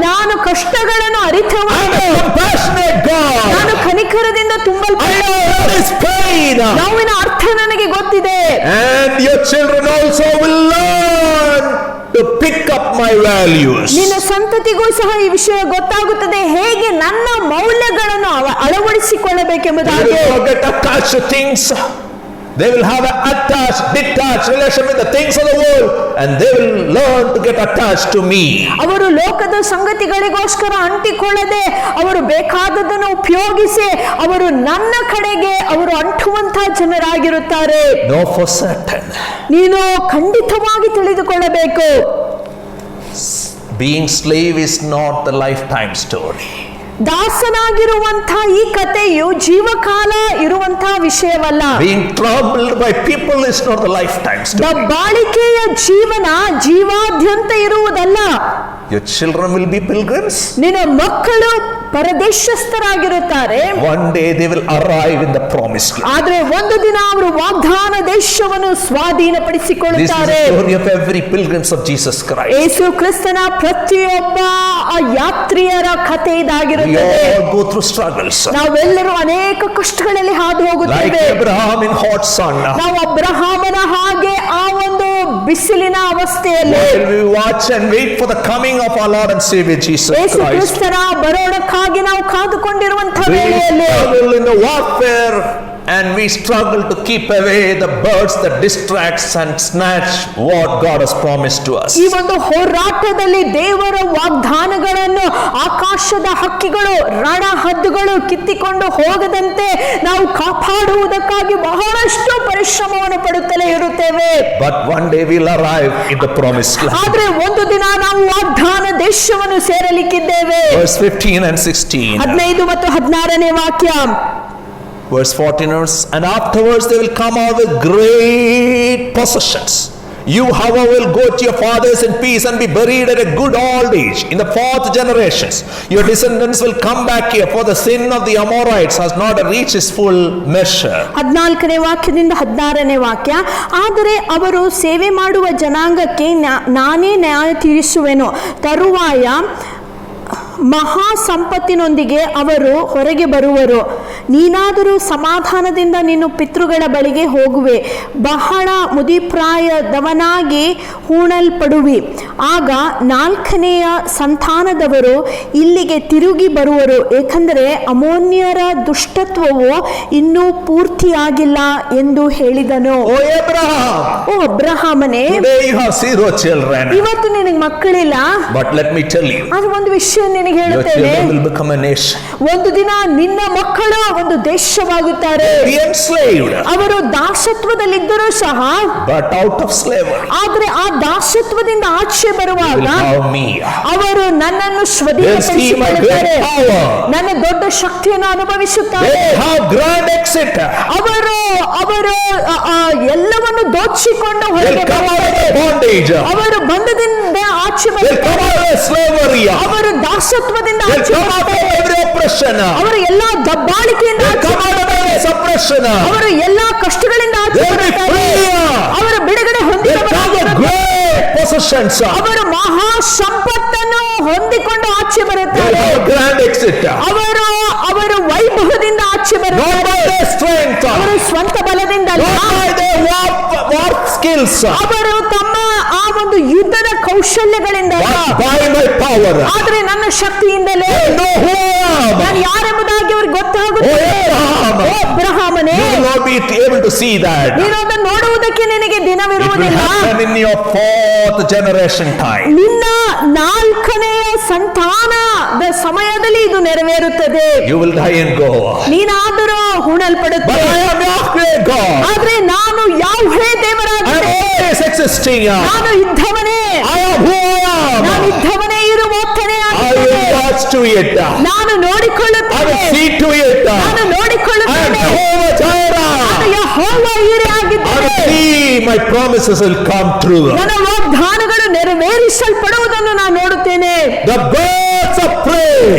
ನಾನು ಕಷ್ಟಗಳನ್ನು I'm ಅರಿತವನು. a compassionate God. ಕನಿಕರದಿಂದ I ತುಂಬಲ್ಪಟ್ಟ know what is pain. ನೋವಿನ ಅರ್ಥ ನನಗೆ ಗೊತ್ತಿದೆ. And your children also will learn to pick up my values. ನಿನ್ನ ಸಂತತಿಗೂ ಸಹ ಈ ವಿಷಯ ಗೊತ್ತಾಗುತ್ತದೆ, ಹೇಗೆ ನನ್ನ ಮೌಲ್ಯಗಳನ್ನು ಅಳವಡಿಸಿಕೊಳ್ಳಬೇಕೆಂಬುದಾಗಿ. They will not get attached to things. They will have an attached, detached relation with the things of the world, and they will learn to get attached to me. ಅವರು ಲೋಕದ ಸಂಗತಿಗಳಿಗೋಸ್ಕರ ಅಂಟಿಕೊಳ್ಳದೆ ಅವರು ಬೇಕಾದದನ್ನು ಉಪಯೋಗಿಸಿ ಅವರು ನನ್ನ ಕಡೆಗೆ ಅವರು ಅಂಟುವಂತ ಜನರಾಗಿರುತ್ತಾರೆ. Know for certain, ನೀನು ಖಂಡಿತವಾಗಿ ತಿಳಿದುಕೊಳ್ಳಬೇಕು, being slave is not the lifetime story. ದಾಸನಾಗಿರುವಂತ ಈ ಕಥೆಯು ಜೀವಕಾಲ ಇರುವಂತ ವಿಷಯವಲ್ಲ. Being troubled by people is not the lifetime story. ದಬ್ಬಾಳಿಕೆಯ ಜೀವನ ಜೀವಾದ್ಯಂತ ಇರುವುದಲ್ಲ. Your children will be pilgrims. ನಿನ್ನ ಮಕ್ಕಳು ಪರದೇಶಸ್ಥರಾಗಿರುತ್ತಾರೆ. One day they will arrive in the promised land. ಆದ್ರೆ ಒಂದು ದಿನ ಅವರು ವಾಗ್ದಾನ ದೇಶವನ್ನು This is ಸ್ವಾಧೀನಪಡಿಸಿಕೊಳ್ಳುತ್ತಾರೆ. the story of every pilgrims of Jesus Christ. ಯೇಸು ಕ್ರಿಸ್ತನ ಪ್ರತಿಯೊಬ್ಬ ಆ ಯಾತ್ರಿಯರ ಕಥೆ We ಇದಾಗಿರುತ್ತದೆ. all go through struggles. ನಾವೆಲ್ಲರೂ ಅನೇಕ ಕಷ್ಟಗಳಲ್ಲಿ ಹಾದು Like ಹೋಗುತ್ತೇವೆ. Abraham in hot sun. ನಾವು ಅಬ್ರಹಾಮನ ಹಾಗೆ ಆ ಒಂದು ಬಿಸಿಲಿನ ಅವಸ್ಥೆಯಲ್ಲಿ While we watch and wait for the coming of our Lord and Savior Jesus Yesu Christ. ಕ್ರಿಸ್ತನ ಬರೋಣಕ್ಕಾಗಿ ನಾವು ಕಾದುಕೊಂಡಿರುವಂತಹ We ವೇಳೆಯಲ್ಲಿ struggle in the warfare, and we struggle to keep away the birds that distracts and snatch what God has promised to us. ಈ ಒಂದು ಹೋರಾಟದಲ್ಲಿ ದೇವರ ವಾಗ್ದಾನಗಳನ್ನು ಆಕಾಶದ ಹಕ್ಕಿಗಳು ರಣ ಹದ್ದುಗಳು ಕಿತ್ತಿಕೊಂಡು ಹೋಗದಂತೆ ನಾವು ಕಾಪಾಡುವುದಕ್ಕಾಗಿ ಬಹಳಷ್ಟು ಪರಿಶ್ರಮವನ್ನು ಪಡುತ್ತಲೇ ಇರುತ್ತೇವೆ. But one day we'll arrive in the promised land. ಆದ್ರೆ ಒಂದು ದಿನ ನಾವು ವಾಗ್ದಾನ ದೇಶವನ್ನು ಸೇರಲಿಕ್ಕಿದ್ದೇವೆ. Verse 15 and 16. 15 ಮತ್ತು 16ನೇ ವಾಕ್ಯ. Verse 14, and afterwards they will come out with great possessions. You, however, will go to your fathers in peace and be buried at a good old age. In the fourth generations, your descendants will come back here, for the sin of the Amorites has not reached its full measure. 14ನೇ ವಾಕ್ಯದಿಂದ 16ನೇ ವಾಕ್ಯ. ಆದರೆ ಅವರು ಸೇವೆ ಮಾಡುವ ಜನಾಂಗಕ್ಕೆ ನಾನೇ ನ್ಯಾಯ ತೀರಿಸುವೆನು. ತರುವಾಯ ಮಹಾ ಸಂಪತ್ತಿನೊಂದಿಗೆ ಅವರು ಹೊರಗೆ ಬರುವರು. ನೀನಾದರೂ ಸಮಾಧಾನದಿಂದ ನಿನ್ನ ಪಿತೃಗಳ ಬಳಿಗೆ ಹೋಗುವೆ, ಬಹಳ ಮುದಿಪ್ರಾಯದವನಾಗಿ ಹೂಣಲ್ಪಡುವಿ. ಆಗ 4ನೆಯ ಸಂತಾನದವರು ಇಲ್ಲಿಗೆ ತಿರುಗಿ ಬರುವರು, ಏಕೆಂದರೆ ಅಮೋನ್ಯರ ದುಷ್ಟತ್ವವು ಇನ್ನೂ ಪೂರ್ತಿಯಾಗಿಲ್ಲ ಎಂದು ಹೇಳಿದನು. Oh Abraham, O ಅಬ್ರಹಾಮನೇ, today you have zero children. ಇವತ್ತು ನಿನಗೆ ಮಕ್ಕಳಿಲ್ಲ, But let me tell you, ಆದ್ರೆ ಒಂದು ವಿಷಯ ನಿನಗೆ your ಹೇಳುತ್ತೇನೆ, children will become a nation. ಒಂದು ದಿನ ನಿನ್ನ ಮಕ್ಕಳು ಒಂದು ದೇಶವಾಗುತ್ತಾರೆ. Be enslaved, ಅವರು ದಾಸತ್ವದಲ್ಲಿದ್ದರೂ ಸಹ, but out of slavery. ಆದ್ರೆ ಆ ದಾಸತ್ವದಿಂದ ಆಚೆ They ಬರುವಾಗ will have me. ಅವರು ನನ್ನನ್ನು They'll see my ಸ್ವಾಧೀನಪಡಿಸಿಕೊಳ್ಳುತ್ತಾರೆ, great power. ನನ್ನ ದೊಡ್ಡ ಶಕ್ತಿಯನ್ನು ಅನುಭವಿಸುತ್ತಾರೆ. They have grand exit. ಅವರು ಅವರು ಎಲ್ಲವನ್ನು ದೋಚಿಕೊಂಡು ಹೊರಗೆ They'll come out ಬರುತ್ತಾರೆ. of bondage. ಅವರು ಬಂಧದಿಂದ ಆಚೆ They'll come ಬರುತ್ತಾರೆ. out of slavery. ಅವರು ದಾಸತ್ವದಿಂದ They'll ಆಚೆ come out of ಬರುತ್ತಾರೆ. every oppression. ಅವರು ಎಲ್ಲಾ ದಬ್ಬಾಳಿಕೆಯಿಂದ They'll ಆಚೆ come out of every suppression. ಅವರು ಎಲ್ಲಾ ಕಷ್ಟಗಳಿಂದ ಆಚೆ They'll be ಬರುತ್ತಾರೆ. free. ಅವರ ಬಿಡುಗಡೆ They'll come with ಹೊಂದಿದವರಾಗಿರುತ್ತಾರೆ. great possessions. ಅವರು ಮಹಾ ಸಂಪತ್ತನ್ನು ಹೊಂದಿಕೊಂಡು ಆಚೆ They'll ಬರುತ್ತಾರೆ. have grand exit. ಅವರು ಅವರ ವೈಭವದಿಂದ ಆಚೆ Not ಬರುತ್ತಾರೆ. by their strength. ಅವರು ಸ್ವಂತ ಬಲದಿಂದ ಅಲ್ಲ, Not by their war skills. ಅವರು ತಮ್ಮ ಆ ಒಂದು ಯುದ್ಧದ ಕೌಶಲ್ಯಗಳಿಂದ ಅಲ್ಲ, But by my power. ಆದ್ರೆ ನನ್ನ ಶಕ್ತಿಯಿಂದಲೇ. They know who I am. ನಾನು ಯಾರೆಂಬುದಾಗಿ ಅವ್ರಿಗೆ ಗೊತ್ತಾಗುತ್ತೆ. Abraham. O ಅಬ್ರಹಾಮನೇ, You will not be able to see that. ನೀನು ಅದನ್ನು ನೋಡುವುದಕ್ಕೆ ನಿನಗೆ It will ದಿನವಿರುವುದಿಲ್ಲ. happen in your fourth generation time. ನಿನ್ನ 4ನೆಯ ಸಂತಾನದ ಸಮಯದಲ್ಲಿ ಇದು ನೆರವೇರುತ್ತದೆ. You will die and go. ನೀನಾದರೂ But ಹೂಣಲ್ಪಡುತ್ತೆ. I am Yahweh God. ಆದ್ರೆ ನಾನು ಯಾವೇ I am ದೇವರಾಗಿದ್ದೆ, always existing. ನಾನು ಇದ್ದವನೇ, I am who I ನಾನು am. ಇದ್ದವನೇ ಇರುವತ್ತನೇ I ಆಗಿದ್ದೇನೆ. will watch to it. ನಾನು I ನೋಡಿಕೊಳ್ಳುತ್ತೇನೆ, will see to it. ನಾನು I am ನೋಡಿಕೊಳ್ಳುತ್ತೇನೆ. Jehovah Jireh. ನಾನು ಯೆಹೋವ ಈರೆ I ಆಗಿದ್ದೇನೆ. will see my promises will come true. ನನ್ನ ವಾಗ್ದಾನಗಳು ನೆರವೇರಿಸಲ್ಪಡುವುದನ್ನು ನಾನು ನೋಡುತ್ತೇನೆ. The birds of prey,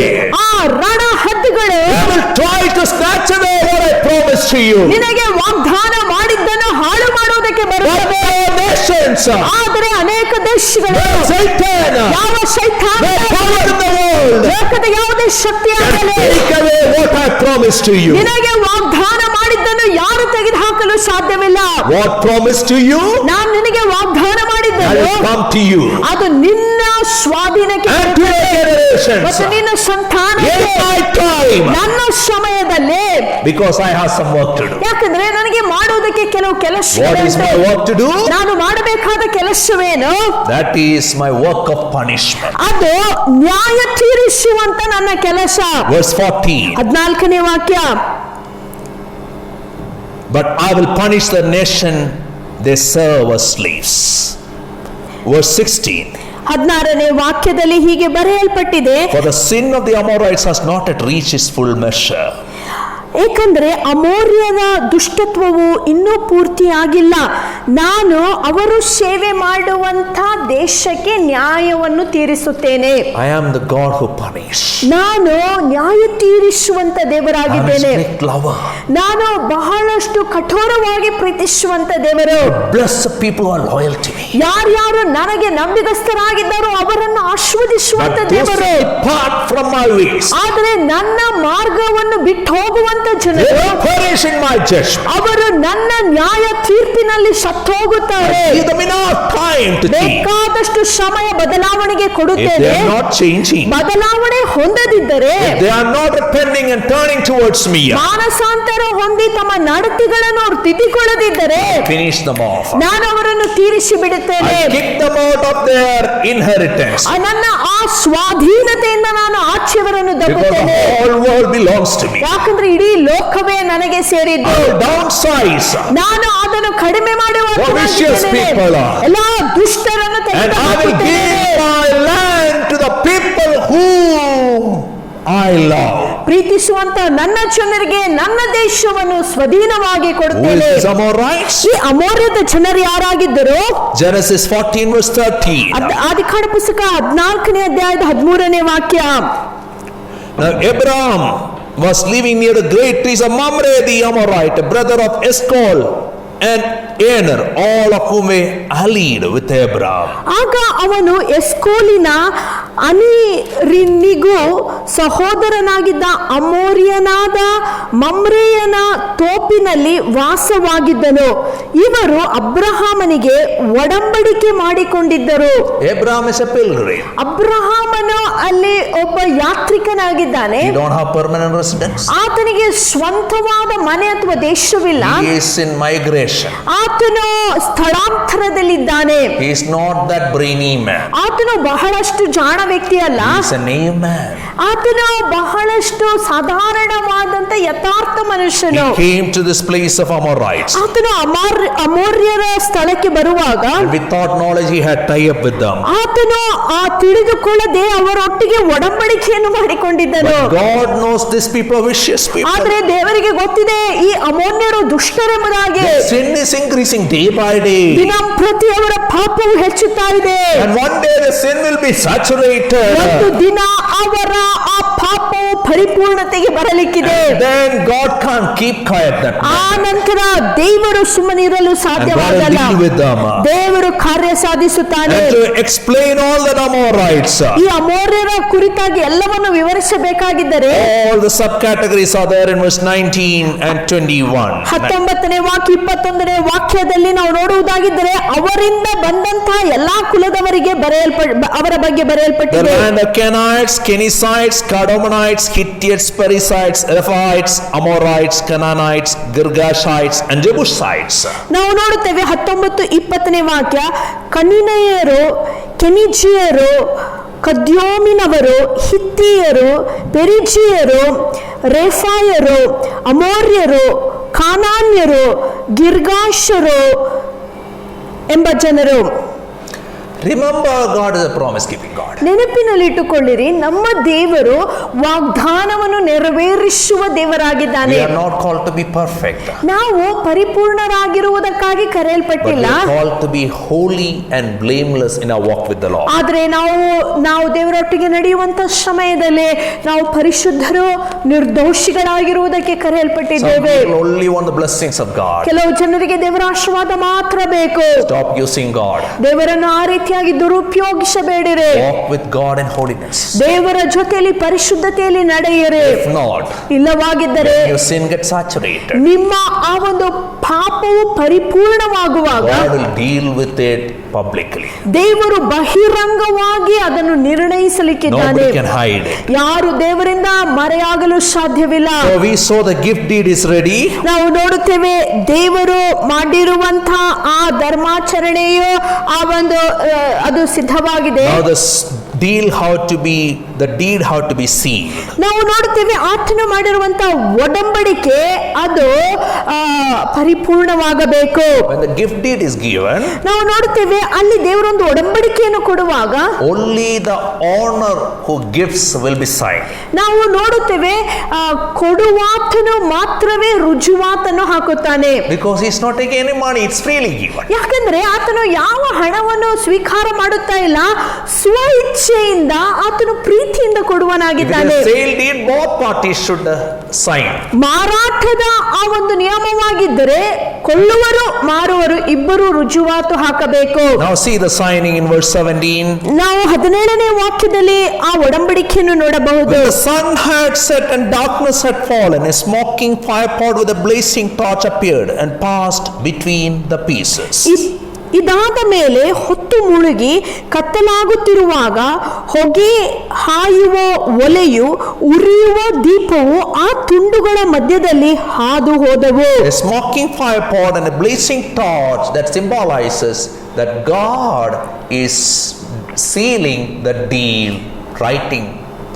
ಆ ರಣ ಹದ್ದುಗಳು they will try to snatch away what I promised to you. ನಿನಗೆ ವಾಗ್ದಾನ ಮಾಡಿದ್ದನ್ನು ಹಾಳು ಮಾಡುವುದಕ್ಕೆ But ಬರುತ್ತವೆ. there are nations nations, ಆದರೆ ಅನೇಕ ದೇಶಗಳು Satan, ಯಾವ ಶೈತಾನ the power in the world, ಲೋಕದ ಯಾವುದೇ ಶಕ್ತಿ can ಆಗಲಿ take away what I promised to you. ನಿನಗೆ ವಾಗ್ದಾನ ಮಾಡಿದ್ದನ್ನು ಯಾರು ತೆಗೆದುಹಾಕಲು ಸಾಧ್ಯವಿಲ್ಲ. What promised to you, ನಾನು ನಿನಗೆ ವಾಗ್ದಾನ that ಮಾಡಿದ್ದನ್ನು will come to you ಅದು ನಿನ್ನ ಸ್ವಾಧೀನಕ್ಕೆ and to your generations ಮತ್ತು ನಿನ್ನ in ಸಂತಾನಕ್ಕೆ my time, ನನ್ನ ಸಮಯದಲ್ಲಿ. because I have some work to do. ಯಾಕಂದ್ರೆ ನನಗೆ ಮಾಡುವುದಕ್ಕೆ ಕೆಲವು ಕೆಲಸ What is my work to do? ನಾನು ಮಾಡಬೇಕಾದ ಕೆಲಸವೇನು? That is my work of punishment. ಅದು ನ್ಯಾಯ ತೀರಿಸುವಂತ ನನ್ನ ಕೆಲಸ. Verse 14. 14ನೇ ವಾಕ್ಯ. But I will punish the nation they serve as slaves. Verse 16. 16ನೇ ವಾಕ್ಯದಲ್ಲಿ ಹೀಗೆ ಬರೆಯಲ್ಪಟ್ಟಿದೆ, For the sin of the Amorites has not yet reached its full measure. ಏಕೆಂದರೆ ಅಮೋರ್ಯರ ದುಷ್ಟತ್ವವು ಇನ್ನೂ ಪೂರ್ತಿಯಾಗಿಲ್ಲ. ನಾನು ಅವರು ಸೇವೆ ಮಾಡುವಂತ ದೇಶಕ್ಕೆ ನ್ಯಾಯವನ್ನು ತೀರಿಸುತ್ತೇನೆ. I am the God who punishes. ನಾನು ನ್ಯಾಯ ತೀರಿಸುವಂತ I am a ದೇವರಾಗಿದ್ದೇನೆ. strict lover. ನಾನು ಬಹಳಷ್ಟು ಕಠೋರವಾಗಿ ಪ್ರೀತಿಸುವಂತ ದೇವರು. Bless the people who are loyal to me. ಯಾರ್ಯಾರು ನನಗೆ ನಂಬಿಗಸ್ತರಾಗಿದ್ದಾರೋ ಅವರನ್ನು ಆಶೀರ್ವದಿಸುವಂತ But those ದೇವರು. who depart from my ways, ಆದರೆ ನನ್ನ ಮಾರ್ಗವನ್ನು ಬಿಟ್ಟು ಹೋಗುವಂತ they ಜನರು will perish in my judgment. ಅವರು ನನ್ನ ನ್ಯಾಯ ತೀರ್ಪಿನಲ್ಲಿ ಸತ್ತೋಗುತ್ತಾರೆ. Give them enough time to think. ಬೇಕಾದಷ್ಟು ಸಮಯ ಬದಲಾವಣೆಗೆ If ಕೊಡುತ್ತೇನೆ. they are not changing, ಬದಲಾವಣೆ ಹೊಂದದಿದ್ದರೆ, if they are not repenting and turning towards me, ಮಾನಸಾಂತರ ಹೊಂದಿ ತಮ್ಮ ನಡತೆಗಳನ್ನು ಅವರು ತಿದ್ದಿಕೊಳ್ಳದಿದ್ದರೆ, finish them off. ನಾನು ಅವರನ್ನು ತೀರಿಸಿ ಬಿಡುತ್ತೇನೆ. I kick them out of their inheritance, ನನ್ನ ಆ ಸ್ವಾಧೀನತೆಯಿಂದ ನಾನು ಆಚೆಯವರನ್ನು because the ದಬ್ಬುತ್ತೇನೆ. whole world belongs to me. ಯಾಕಂದ್ರೆ ಇಡೀ ಲೋಕವೇ ನನಗೆ ಸೇರಿದ್ದು. I will downsize ನಾನು ಅದನ್ನು ಕಡಿಮೆ ಮಾಡುವ vicious people are. ಎಲ್ಲಾ ದುಷ್ಟರನ್ನು and I will give my land to the people whom I love. ಪ್ರೀತಿಸುವಂತ ನನ್ನ ಜನರಿಗೆ ನನ್ನ ದೇಶವನ್ನು ಸ್ವಾಧೀನವಾಗಿ Who is ಕೊಡುತ್ತೇನೆ. this Amorites? ಈ ಅಮೋರ್ಯದ ಜನರು ಯಾರಾಗಿದ್ದರು? Genesis 14 verse 13. ಆದಿಕಾಂಡ ಪುಸ್ತಕ 14ನೇ ಅಧ್ಯಾಯದ 13ನೇ ವಾಕ್ಯ. Now Abraham was living near the great trees of Mamre the Amorite, a brother of Eshcol and Aner, all of whom were allied with Abraham. ಆಗ ಅವನು ಎಸ್ಕೋಲಿನ ಅನಿರಿನಿಗೂ ಸಹೋದರನಾಗಿದ್ದ ಅಮೋರಿಯನಾದ ಮಮ್ರೆಯನ ತೋಪಿನಲ್ಲಿ ವಾಸವಾಗಿದ್ದನು. ಇವರು ಅಬ್ರಹಾಮನಿಗೆ ಒಡಂಬಡಿಕೆ ಮಾಡಿಕೊಂಡಿದ್ದರು. Abraham is a pilgrim. ಅಬ್ರಹಾಮನು ಅಲ್ಲಿ ಒಬ್ಬ ಯಾತ್ರಿಕನಾಗಿದ್ದಾನೆ. He don't have permanent residence. ಆತನಿಗೆ ಸ್ವಂತವಾದ ಮನೆ ಅಥವಾ ದೇಶವಿಲ್ಲ. He is in migration. ಆತನು ಸ್ಥಳಾಂತರದಲ್ಲಿದ್ದಾನೆ. He is not that brainy man. ಆತನು ಬಹಳಷ್ಟು ಜಾಣ ವ್ಯಕ್ತಿ ಅಲ್ಲ. He is a naive man. ಆತನು ಬಹಳಷ್ಟು ಸಾಧಾರಣವಾದಂತ ಯಥಾರ್ಥ ಮನುಷ್ಯನು. He came to this place of Amorites. ಆತನು ಅಮೋರ್ಯರ ಸ್ಥಳಕ್ಕೆ ಬರುವಾಗ And without knowledge he had tie up with them. ಆತನು ಆ ತಿಳಿದುಕೊಳ್ಳದೆ ಅವರೊಟ್ಟಿಗೆ ಒಡಂಬಡಿಕೆಯನ್ನು ಮಾಡಿಕೊಂಡಿದ್ದನು. But God knows these people are vicious people. ಆದ್ರೆ ದೇವರಿಗೆ ಗೊತ್ತಿದೆ ಈ ಅಮೋನ್ಯರು ದುಷ್ಟರೆಂಬುದಾಗಿ. Their sin is increasing day by day. ದಿನಂಪ್ರತಿ ಅವರ ಪಾಪವು ಹೆಚ್ಚುತ್ತಾ ಇದೆ. And one day the sin will be saturated. ಒಂದು ದಿನ ಅವರ ಆ ಪಾಪವು ಪರಿಪೂರ್ಣತೆಗೆ ಬರಲಿಕ್ಕಿದೆ. And then God can't keep quiet that ಆ night. ನಂತರ ದೇವರು ಸುಮ್ಮನಿರಲು And God ಸಾಧ್ಯವಾಗಲ್ಲ. will deal with them. ದೇವರು ಕಾರ್ಯ ಸಾಧಿಸುತ್ತಾನೆ. And to explain all that Amorites, ಈ ಅಮೋರ್ಯರ ಕುರಿತಾಗಿ ಎಲ್ಲವನ್ನು ವಿವರಿಸಬೇಕಾಗಿದ್ದರೆ all the subcategories are there in verse 19 and 21. 19ನೇ ವಾಕ್ಯ 21ನೇ ವಾಕ್ಯದಲ್ಲಿ ನಾವು ನೋಡುವುದಾಗಿದ್ದರೆ ಅವರಿಂದ ಬಂದಂತಹ ಎಲ್ಲಾ ಕುಲದವರಿಗೆ ಅವರ ಬಗ್ಗೆ The ಬರೆಯಲ್ಪಟ್ಟಿದೆ. land of Canaanites, Kenizzites, Kadmonites, Hittites, Perizzites, Rephaites, Amorites, Canaanites, Girgashites and Jebusites. ನಾವು ನೋಡುತ್ತೇವೆ 19-20ನೇ ವಾಕ್ಯ. ಕನಿನೆಯರು, ಕೆನಿಜಿಯರು, ಕದ್ಯೋಮಿನವರು, ಹಿತ್ತಿಯರು, ಪೆರಿಜಿಯರು, ರೆಫಾಯರು, ಅಮೋರ್ಯರು, ಕಾನಾನ್ಯರು, ಗಿರ್ಗಾಷರು ಎಂಬ ಜನರು. Remember, God is a promise-keeping God. ನೆನಪಿನಲ್ಲಿಟ್ಟುಕೊಳ್ಳಿರಿ, ನಮ್ಮ ದೇವರು ವಾಗ್ದಾನವನ್ನು ನೆರವೇರಿಸುವ ದೇವರಾಗಿದ್ದಾನೆ. We are not called to be perfect, ನಾವು ಪರಿಪೂರ್ಣರಾಗಿರುವುದಕ್ಕಾಗಿ but we ಕರೆಯಲ್ಪಟ್ಟಿಲ್ಲ. are called to be holy and blameless in our walk with the Lord. ಆದ್ರೆ ನಾವು ದೇವರೊಟ್ಟಿಗೆ ನಡೆಯುವಂತ ಸಮಯದಲ್ಲಿ ನಾವು ಪರಿಶುದ್ಧರು, ನಿರ್ದೋಷಿಗಳಾಗಿರುವುದಕ್ಕೆ Some ಕರೆಯಲ್ಪಟ್ಟಿದ್ದೇವೆ. people only want the blessings of God. ಕೆಲವು ಜನರಿಗೆ ದೇವರ ಆಶೀರ್ವಾದ ಮಾತ್ರ ಬೇಕು. Stop using God. ದೇವರನ್ನು ಆ ರೀತಿಯಾಗಿ ದುರುಪಯೋಗಿಸಬೇಡಿರಿ. Walk with God in holiness. ದೇವರ ಜೊತೆಯಲ್ಲಿ ಪರಿಶುದ್ಧತೆಯಲ್ಲಿ ನಡೆಯಿರಿ. If not, ಇಲ್ಲವಾಗಿದ್ದರೆ your sin gets saturated. ನಿಮ್ಮ ಆ ಒಂದು ಪಾಪವು ಪರಿಪೂರ್ಣವಾಗುವಾಗ God will deal with it publicly. ದೇವರು ಬಹಿರಂಗವಾಗಿ ಅದನ್ನು ನಿರ್ಣಯಿಸಲಿಕ್ಕಿದ್ದಾನೆ. Nobody can hide it. ಯಾರು ದೇವರಿಂದ ಮರೆಯಾಗಲು ಸಾಧ್ಯವಿಲ್ಲ. So we saw the gift deed is ready. ನಾವು ನೋಡುತ್ತೇವೆ ದೇವರು ಮಾಡಿರುವಂತ ಆ ಧರ್ಮಾಚರಣೆಯು ಆ ಒಂದು ಅದು ಸಿದ್ಧವಾಗಿದೆ. Now the deed how to be sealed. ನಾವು ನೋಡುತ್ತೇವೆ ಆತನು ಮಾಡಿರುವಂತ ಒಡಂಬಡಿಕೆ ಅದು ಪರಿಪೂರ್ಣವಾಗಬೇಕು. When the gift deed is given, ನಾವು ನೋಡುತ್ತೇವೆ ಅಲ್ಲಿ ದೇವರೊಂದು ಒಡಂಬಡಿಕೆಯನ್ನು ಕೊಡುವಾಗ only the owner who gives will be signed. ನಾವು ನೋಡುತ್ತೇವೆ ಕೊಡುವಾತನು ಮಾತ್ರವೇ ರುಜುವಾತನ್ನು ಹಾಕುತ್ತಾನೆ. Because he's not taking any money, it's freely given. ಯಾಕಂದ್ರೆ ಆತನು ಯಾವ ಹಣವನ್ನು ಸ್ವೀಕಾರ ಮಾಡುತ್ತಾ ಇಲ್ಲ, ಸ್ವ ಇಚ್ಛೆಯಿಂದ ಆತನು ಪ್ರೀತಿಯಿಂದ If it ಕೊಡುವನಾಗಿದ್ದಾನೆ. is a sale deed, both parties should sign. ಮಾರಾಟದ ಆ ಒಂದು ನಿಯಮವಾಗಿದ್ದರೆ ಕೊಳ್ಳುವರು ಮಾರುವರು ಇಬ್ಬರು ರುಜುವಾತು ಹಾಕಬೇಕು. Now see the signing in verse 17. ನಾವು 17ನೇ ವಾಕ್ಯದಲ್ಲಿ ಆ ಒಡಂಬಡಿಕೆಯನ್ನು ನೋಡಬಹುದು. When the sun had set and darkness had fallen, a smoking firepot with a blazing torch appeared and passed between the pieces. ಇದಾದ ಮೇಲೆ ಹೊತ್ತು ಮುಳುಗಿ ಕತ್ತಲಾಗುತ್ತಿರುವಾಗ ಹೊಗೆ ಹಾಯುವ ಒಲೆಯು ಉರಿಯುವ ದೀಪವು ಆ ತುಂಡುಗಳ ಮಧ್ಯದಲ್ಲಿ ಹಾದು ಹೋದವು. A smoking firepot and a blazing torch that symbolizes that God is sealing the deal,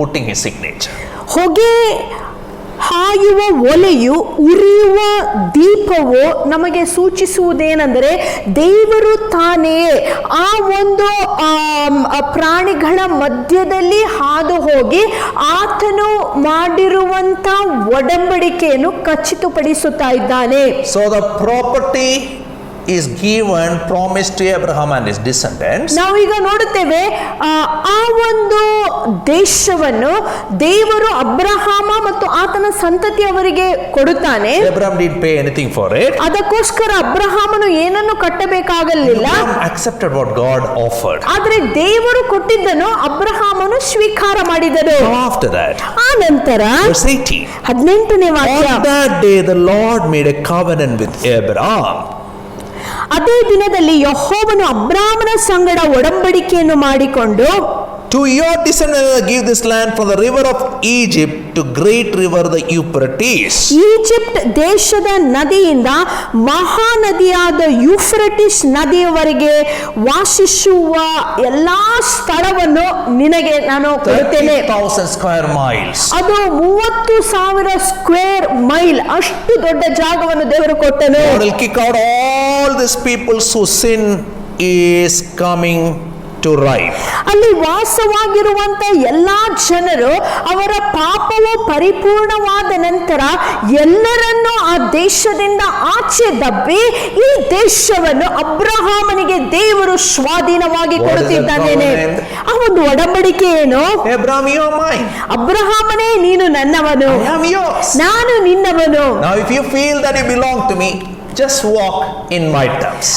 putting his signature. ಹೊಗೆ ಹಾಯುವ ಒಲೆಯು ಉರಿಯುವ ದೀಪವು ನಮಗೆ ಸೂಚಿಸುವುದೇನೆಂದರೆ ದೇವರು ತಾನೇ ಆ ಒಂದು ಪ್ರಾಣಿಗಳ ಮಧ್ಯದಲ್ಲಿ ಹಾದು ಹೋಗಿ ಆತನು ಮಾಡಿರುವಂತ ಒಡಂಬಡಿಕೆಯನ್ನು ಖಚಿತಪಡಿಸುತ್ತಾ ಇದ್ದಾನೆ. So the property is given, promised to Abraham and his descendants. ನಾವೀಗ ನೋಡುತ್ತೇವೆ ಆ ಒಂದು ದೇಶವನ್ನು ದೇವರು ಅಬ್ರಹಾಮ ಮತ್ತು ಆತನ ಸಂತತಿಯವರಿಗೆ ಕೊಡುತ್ತಾನೆ. Abraham didn't pay anything for it. ಅದಕ್ಕೋಸ್ಕರ ಅಬ್ರಹಾಮನು ಏನನ್ನು ಕಟ್ಟಬೇಕಾಗಲಿಲ್ಲ. Abraham accepted what God offered. ಆದರೆ ದೇವರು ಕೊಟ್ಟಿದ್ದನ್ನು ಅಬ್ರಹಾಮನು ಸ್ವೀಕಾರ ಮಾಡಿದನು. After that, ಆ ನಂತರ verse 18. 18ನೇ ವಾಕ್ಯ, On that day the Lord made a covenant with Abraham. ಅದೇ ದಿನದಲ್ಲಿ ಯೆಹೋವನು ಅಬ್ರಾಮನ ಸಂಗಡ ಒಡಂಬಡಿಕೆಯನ್ನು ಮಾಡಿಕೊಂಡು, To your descendants I give this land from the river of Egypt to great river the Euphrates. Egypt ದೇಶದ ನದಿಯಿಂದ ಮಹಾನದಿಯಾದ ಯೂಫ್ರಟಿಸ್ ನದಿಯವರೆಗೆ ವಾಸಿಸುವ ಎಲ್ಲಾ ಸ್ಥಳವನ್ನು ನಿನಗೆ ನಾನು ಕೊಡುತ್ತೇನೆ. 30,000 square miles. ಅದು 30,000 ಸ್ಕ್ವೇರ್ ಮೈಲ್ ಅಷ್ಟು ದೊಡ್ಡ ಜಾಗವನ್ನು ದೇವರು ಕೊಟ್ಟನು. God will kick out all these people whose sin is coming to right. ಅಲ್ಲಿ ವಾಸವಾಗಿರುವಂತ ಎಲ್ಲಾ ಜನರು ಅವರ ಪಾಪವು ಪರಿಪೂರ್ಣವಾದ ನಂತರ ಎಲ್ಲರನ್ನು ಆ ದೇಶದಿಂದ ಆಚೆ ದಬ್ಬಿ ಈ ದೇಶವನ್ನು ಅಬ್ರಹಾಮನಿಗೆ ದೇವರು ಸ್ವಾಧೀನವಾಗಿ ಕೊಡುತ್ತಿದ್ದಾನೆ. ಆ ಒಂದು ಒಡಂಬಡಿಕೆ ಏನು? Abraham, you are mine. ಅಬ್ರಹಾಮನೇ ನೀನು ನನ್ನವನು, I am yours. ನಾನು ನಿನ್ನವನು. Now if you feel that you belong to me, just walk in my terms.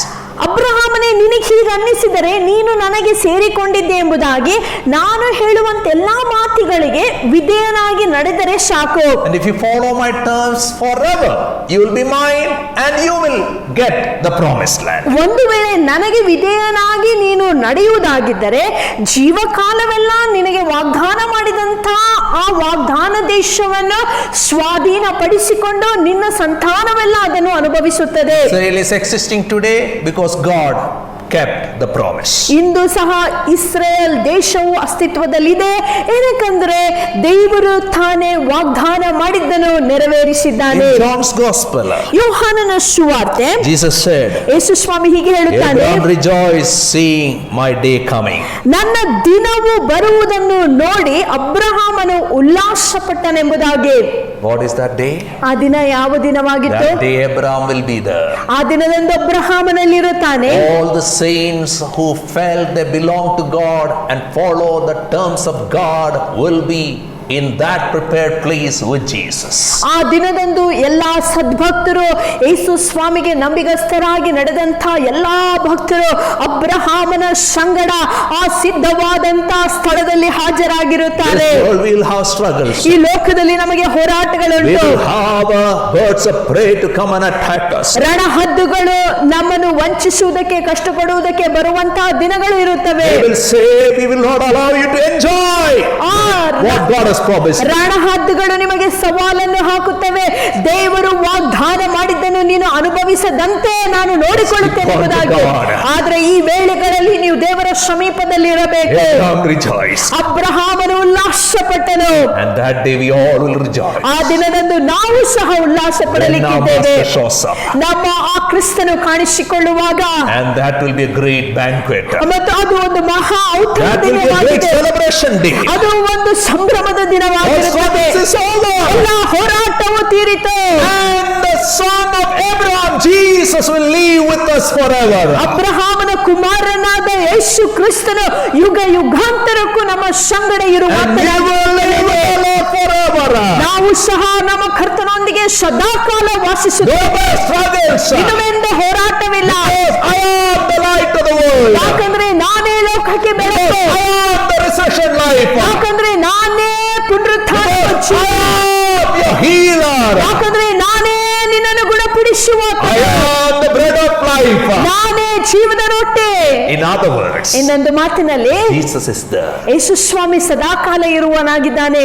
ಅಬ್ರಹಾಮನೇ ನಿನಗೆ ಹೀಗೆ ಅನ್ನಿಸಿದರೆ ನೀನು ನನಗೆ ಸೇರಿಕೊಂಡಿದ್ದೆ ಎಂಬುದಾಗಿ ನಾನು ಹೇಳುವಂತ ಎಲ್ಲಾ ಮಾತುಗಳಿಗೆ ವಿಧೇಯನಾಗಿ ನಡೆದರೆ ಸಾಕು. And if you follow my terms forever, you will be mine and you will get the promised land. ಒಂದು ವೇಳೆ ನನಗೆ ವಿಧೇಯನಾಗಿ ನೀನು ನಡೆಯುವುದಾಗಿದ್ದರೆ ಜೀವಕಾಲವೆಲ್ಲ ನಿನಗೆ ವಾಗ್ದಾನ ಮಾಡಿದಂತ ಆ ವಾಗ್ದಾನ ದೇಶವನ್ನು ಸ್ವಾಧೀನಪಡಿಸಿಕೊಂಡು ನಿನ್ನ ಸಂತಾನವೆಲ್ಲ ಅದನ್ನು ಅನುಭವಿಸುತ್ತದೆ. Israel is existing today because God kept the promise. ಇಂದು ಸಹ ಇಸ್ರೇಲ್ ದೇಶವು ಅಸ್ತಿತ್ವದಲ್ಲಿದೆ. ಏನಕ್ಕಂದ್ರೆ ದೇವರು ತಾನೇ ವಾಗ್ದಾನ ಮಾಡಿದ್ದನ್ನು ನೆರವೇರಿಸಿದ್ದಾನೆ. In John's Gospel, ಯೋಹಾನನ ಸುವಾರ್ತೆ, Jesus said, ಯೇಸು ಸ್ವಾಮಿ ಹೀಗೆ ಹೇಳುತ್ತಾನೆ, Abraham rejoiced seeing my day coming. ನನ್ನ ದಿನವು ಬರುವುದನ್ನು ನೋಡಿ ಅಬ್ರಹಾಮನು ಉಲ್ಲಾಸಪಟ್ಟನೆಂಬುದಾಗಿ. What is that day? ಆ ದಿನ ಯಾವ ದಿನವಾಗಿತ್ತು? That day Abraham will be there. ಆ ದಿನದಂದು ಅಬ್ರಹಾಮನಲ್ಲಿರುತ್ತಾನೆ. All the saints who felt they belong to God and follow the terms of God will be in that prepared place with Jesus. ಆ ದಿನದಂದು ಎಲ್ಲಾ ಸದ್ಭಕ್ತರು, ಯೇಸು ಸ್ವಾಮಿಗೆ ನಂಬಿಗಸ್ತರಾಗಿ ನಡೆದಂತ ಎಲ್ಲಾ ಭಕ್ತರು ಅಬ್ರಹಾಮನ ಸಂಗಡ ಆ ಸಿದ್ಧವಾದಂತ ಸ್ಥಳದಲ್ಲಿ ಹಾಜರಾಗಿರುತ್ತಾರೆ. This world will have struggles. ಈ ಲೋಕದಲ್ಲಿ ನಮಗೆ We ಹೋರಾಟಗಳುಂಟು. will have birds of prey to come and attack us. ರಣಹದ್ದುಗಳು ನಮ್ಮನ್ನು ವಂಚಿಸುವುದಕ್ಕೆ, ಕಷ್ಟಪಡುವುದಕ್ಕೆ ಬರುವಂತಹ ದಿನಗಳು ಇರುತ್ತವೆ. They will say, we will not allow you to enjoy what God has promised. ರಣಹದ್ದುಗಳು ನಿಮಗೆ ಸವಾಲನ್ನು ಹಾಕುತ್ತವೆ. ದೇವರು ವಾಗ್ದಾನ ಮಾಡಿದ್ದನ್ನು ನೀನು ಅನುಭವಿಸದಂತೆ ನಾನು ನೋಡಿಕೊಳ್ಳುತ್ತೇನೆ ಎಂಬುದಾಗಿ. ಆದ್ರೆ ಈ ವೇಳೆಗಳಲ್ಲಿ ನೀವು ದೇವರ ಸಮೀಪದಲ್ಲಿ ಇರಬೇಕು. Abraham rejoiced. ಅಬ್ರಹಾಮನು ಉಲ್ಲಾಸಪಟ್ಟನು. And that day we all will rejoice. ಆ ದಿನದಂದು ನಾವು ಸಹ ಉಲ್ಲಾಸ When our ಪಡಲಿಕ್ಕಿದ್ದೇವೆ. Master shows up. ನಮ್ಮ ಆ ಕ್ರಿಸ್ತನು ಕಾಣಿಸಿಕೊಳ್ಳುವಾಗ, And that will be a great banquet. ಮತ್ತು ಅದು ಒಂದು ಮಹಾ ಔತಣ That will be a great ದಿನವಾಗಿದೆ. celebration day. ಅದು ಒಂದು ಸಂಭ್ರಮದ ದಿನವಾಗಿರುತ್ತದೆ. This is over. ಎಲ್ಲ ಹೋರಾಟವು ತೀರಿತು. And the son of Abraham, Jesus, will live with us forever. ಅಬ್ರಹಾಮನ ಕುಮಾರನಾದ ಯೇಸು ಕ್ರಿಸ್ತನು ಯುಗ ಯುಗಾಂತರಕ್ಕೂ ನಮ್ಮ ಸಂಗಡ And we will live with the Lord forever. ನಾವು ಸಹ ನಮ್ಮ ಕರ್ತನೊಂದಿಗೆ ಸದಾಕಾಲ ವಾಸಿಸುತ್ತೇವೆ. No more struggles. ಇದುವೆಂದ ಹೋರಾಟವಿಲ್ಲ. I am the light of the world. ಯಾಕಂದ್ರೆ ನಾನೇ ಲೋಕಕ್ಕೆ ಬೆಳಕು. I am the resurrection life. ಯಾಕಂದ್ರೆ ನಾನೇ ಪುನರುತ್ಥಾನದ ಜೀವ. I am your healer. ಯಾಕಂದ್ರೆ ನಾನೇ ನಿನ್ನನ್ನು ಗುಣಪಡಿಸುವ. I am the bread of life. ನಾನೇ ಜೀವದ ರೊಟ್ಟಿ. In other words, ಇನ್ನೊಂದು ಮಾತಿನಲ್ಲಿ Jesus is there. ಯೇಸು ಸ್ವಾಮಿ ಸದಾಕಾಲ ಇರುವನಾಗಿದ್ದಾನೆ.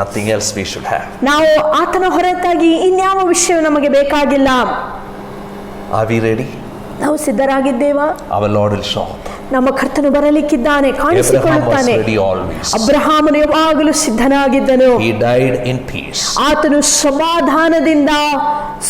Nothing else we should have. ನಾವು ಆತನ ಹೊರತಾಗಿ ಇನ್ಯಾವ ವಿಷಯ ನಮಗೆ ಬೇಕಾಗಿಲ್ಲ. Are we ready? ನಾವು ಸಿದ್ಧರಾಗಿದ್ದೇವಾ? Our Lord will show up. ನಮ್ಮ ಕರ್ತನು ಬರಲಿಕ್ಕಿದ್ದಾನೆ, Abraham was ಕಾಣಿಸಿಕೊಳ್ಳುತ್ತಾನೆ. ready always. ಅಬ್ರಹಾಮನು ಯಾವಾಗಲೂ ಸಿದ್ಧನಾಗಿದ್ದನು. He died in peace. ಆತನು ಸಮಾಧಾನದಿಂದ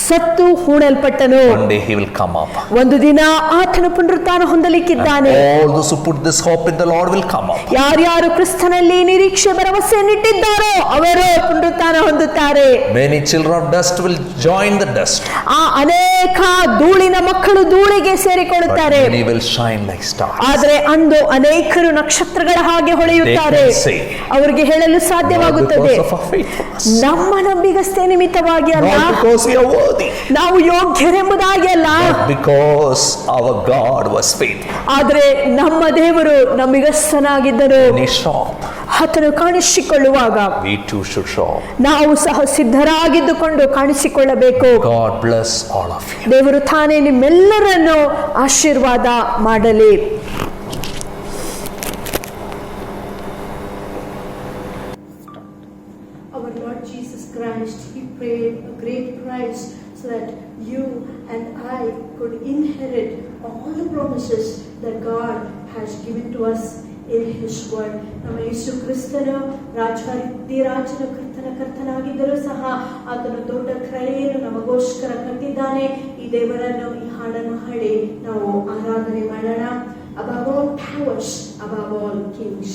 ಸತ್ತು ಹೂಣಲ್ಪಟ್ಟನು. One day he will come up. ಒಂದು ದಿನ ಆತನು ಪುನರುತ್ಥಾನ ಹೊಂದಲಿಕ್ಕಿದ್ದಾನೆ. All those who put this hope in the Lord will come up. ಯಾರ್ಯಾರು ಕ್ರಿಸ್ತನಲ್ಲಿ ನಿರೀಕ್ಷೆ ಭರವಸೆಯನ್ನಿಟ್ಟಿದ್ದಾರೋ ಅವರು ಪುನರುತ್ಥಾನ ಹೊಂದುತ್ತಾರೆ. Many children of dust will join the dust. ಆ ಅನೇಕ ಧೂಳಿನ ಮಕ್ಕಳು ಧೂಳಿಗೆ But ಸೇರಿಕೊಳ್ಳುತ್ತಾರೆ. many will shine like stars. ಆದ್ರೆ ಅಂದು ಅನೇಕರು ನಕ್ಷತ್ರಗಳ ಹಾಗೆ ಹೊಳೆಯುತ್ತಾರೆ. They can say, ಅವರಿಗೆ ಹೇಳಲು Not ಸಾಧ್ಯವಾಗುತ್ತದೆ, because of our faithfulness. ನಮ್ಮ ನಂಬಿಗಸ್ತೆ ನಿಮಿತ್ತವಾಗಿ ಅಲ್ಲ, Not because we are worthy. ನಾವು ಯೋಗ್ಯರೆಂಬುದಾಗಿ ಅಲ್ಲ, But because our God was faithful. ಆದ್ರೆ ನಮ್ಮ ದೇವರು ನಂಬಿಗಸ್ತನಾಗಿದ್ದರು. When he saw up, ಆತನು ಕಾಣಿಸಿಕೊಳ್ಳುವಾಗ we too should show up. ನಾವು ಸಹ ಸಿದ್ಧರಾಗಿದ್ದುಕೊಂಡು ಕಾಣಿಸಿಕೊಳ್ಳಬೇಕು. God bless all of you. ದೇವರು ತಾನೇ ನಿಮ್ಮೆಲ್ಲರನ್ನು ಆಶೀರ್ವಾದ ಮಾಡಲಿ. Our Lord Jesus Christ, He paid a great price so that you and I could inherit all the promises that God has given to us in His word. ನಮ್ಮ ಯೇಸು ಕ್ರಿಸ್ತನು ರಾಜನ ಕರ್ತನಾಗಿದ್ದರೂ ಸಹ ಆತನು ದೊಡ್ಡ ಕ್ರಯೆಯನ್ನು ನಮಗೋಸ್ಕರ ಕಟ್ಟಿದ್ದಾನೆ. ಈ ದೇವರನ್ನು, ಈ ಹಾಡನ್ನು ಹಾಡಿ ನಾವು ಆರಾಧನೆ ಮಾಡೋಣ. Above all powers, above all kings.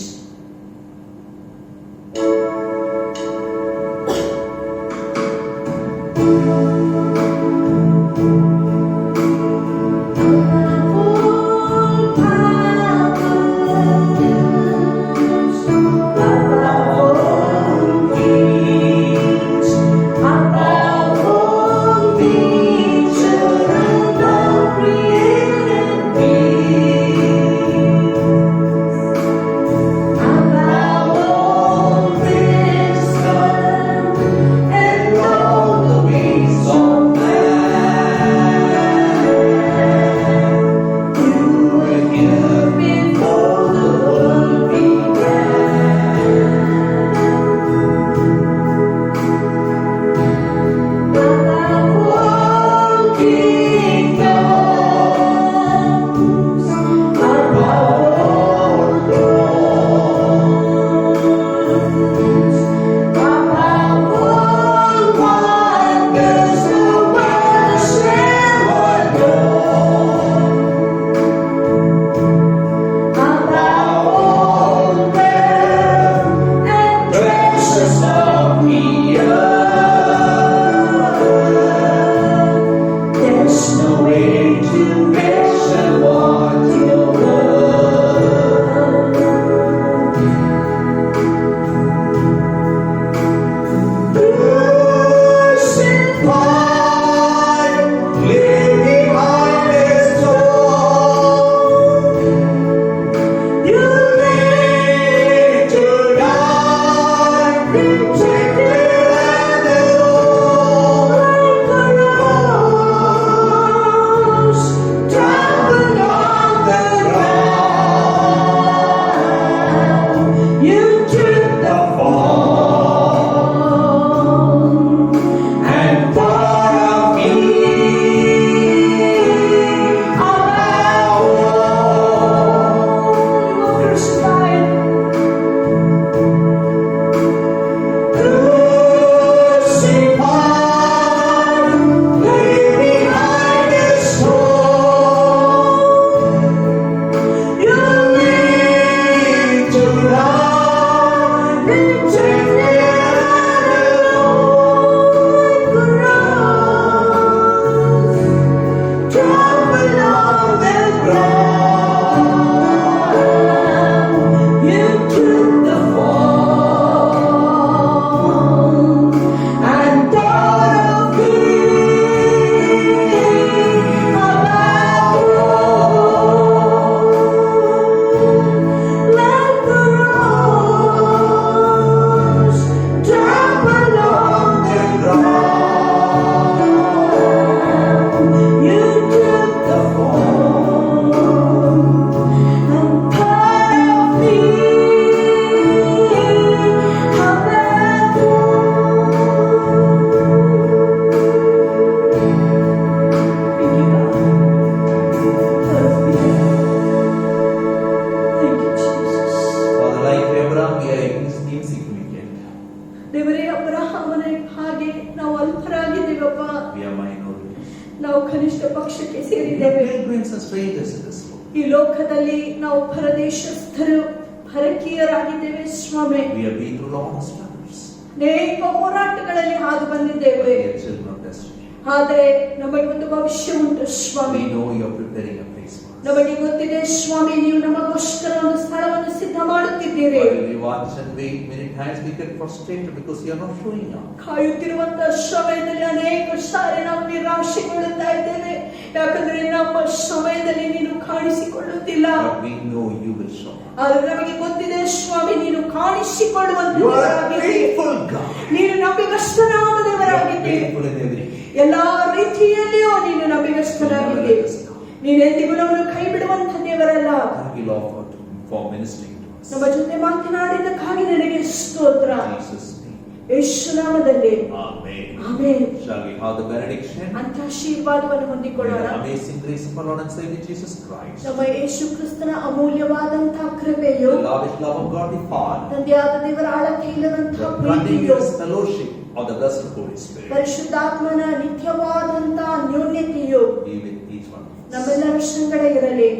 ನಾವು ಕನಿಷ್ಠ ಪಕ್ಷಕ್ಕೆ We are ಸೇರಿದ್ದೇವೆ. pilgrims and strangers in this world. ಈ ಲೋಕದಲ್ಲಿ ನಾವು ಪರದೇಶಸ್ಥರು, ಪರಕೀಯರಾಗಿದ್ದೇವೆ ಸ್ವಾಮಿ. We have been through long struggles. ಅನೇಕ ಹೋರಾಟಗಳಲ್ಲಿ ಹಾದು ಬಂದಿದ್ದೇವೆ. We are children of destiny. ಆದರೆ ನಮಗೆ ಒಂದು ಭವಿಷ್ಯ ಉಂಟು ಸ್ವಾಮಿ. We know you are preparing a place for us. ನಮಗೆ ಗೊತ್ತಿದೆ ಸ್ವಾಮಿ, ನೀವು ನಮಗೋಸ್ಕರ ಒಂದು ಸ್ಥಳವನ್ನು ಸಿದ್ಧ ಮಾಡುತ್ತಿದ್ದೀರಿ. While we watch and wait, many times we get frustrated because you are not showing up. ಕಾಯುತ್ತಿರುವಂತಹ ಸಮಯದಲ್ಲಿ ಅನೇಕ ಸಾರಿ ನಾವು ನಿರಾಶೆಗೊಳ್ಳುತ್ತಾ ಇದ್ದೇವೆ. ಯಾಕಂದ್ರೆ ನಮ್ಮ ಸಮಯದಲ್ಲಿ ನೀನು ಕಾಣಿಸಿಕೊಳ್ಳುತ್ತಿಲ್ಲ. But we know you will show up. ಆದ್ರೆ ನಮಗೆ ಗೊತ್ತಿದೆ ಸ್ವಾಮಿ, ನೀನು ಕಾಣಿಸಿಕೊಳ್ಳುವಂತ You are a ದೇವರಾಗಿದ್ದೀರಿ. faithful God. ನೀನು ನಂಬಿಗಸ್ತನಾದ You are ದೇವರಾಗಿದ್ದೀರಿ. faithful in everything. ಎಲ್ಲಾ ರೀತಿಯಲ್ಲಿಯೂ ನೀನು ನಂಬಿಗಸ್ತನಾಗಿದ್ದೀರಿ. ನೀನೆಂದಿಗೂ ನಮ್ಮನ್ನು ಕೈ ಬಿಡುವಂತ ದೇವರಲ್ಲ. Thank you, Lord, for ministering to us. ನಮ್ಮ ಜೊತೆ ಮಾತನಾಡಿದ್ದಕ್ಕಾಗಿ ನನಗೆ ಸ್ತೋತ್ರ. In Jesus' name. ಯೇಸು ನಾಮದಲ್ಲಿ Amen. Amen. Shall we have the benediction? ಅಂತ ಆಶೀರ್ವಾದವನ್ನು May ಹೊಂದಿಕೊಳ್ಳೋಣ. the amazing grace of our Lord and Savior Jesus Christ, ನಮ್ಮ ಯೇಸು ಕ್ರಿಸ್ತನ ಅಮೂಲ್ಯವಾದಂತಹ ಕೃಪೆಯು, the lavish love of God the Father, ತಂದೆಯಾದ ದೇವರ ಆಳಕ್ಕೆ ಇಲ್ಲದಂತಹ the ಪ್ರೀತಿಯು, continuous fellowship of the blessed Holy Spirit ಪರಿಶುದ್ಧಾತ್ಮನ ನಿತ್ಯವಾದಂತಹ ನ್ಯೂನ್ಯತೆಯು be with each one of us. ನಮ್ಮೆಲ್ಲರ ಸಂಗಡ ಇರಲಿ.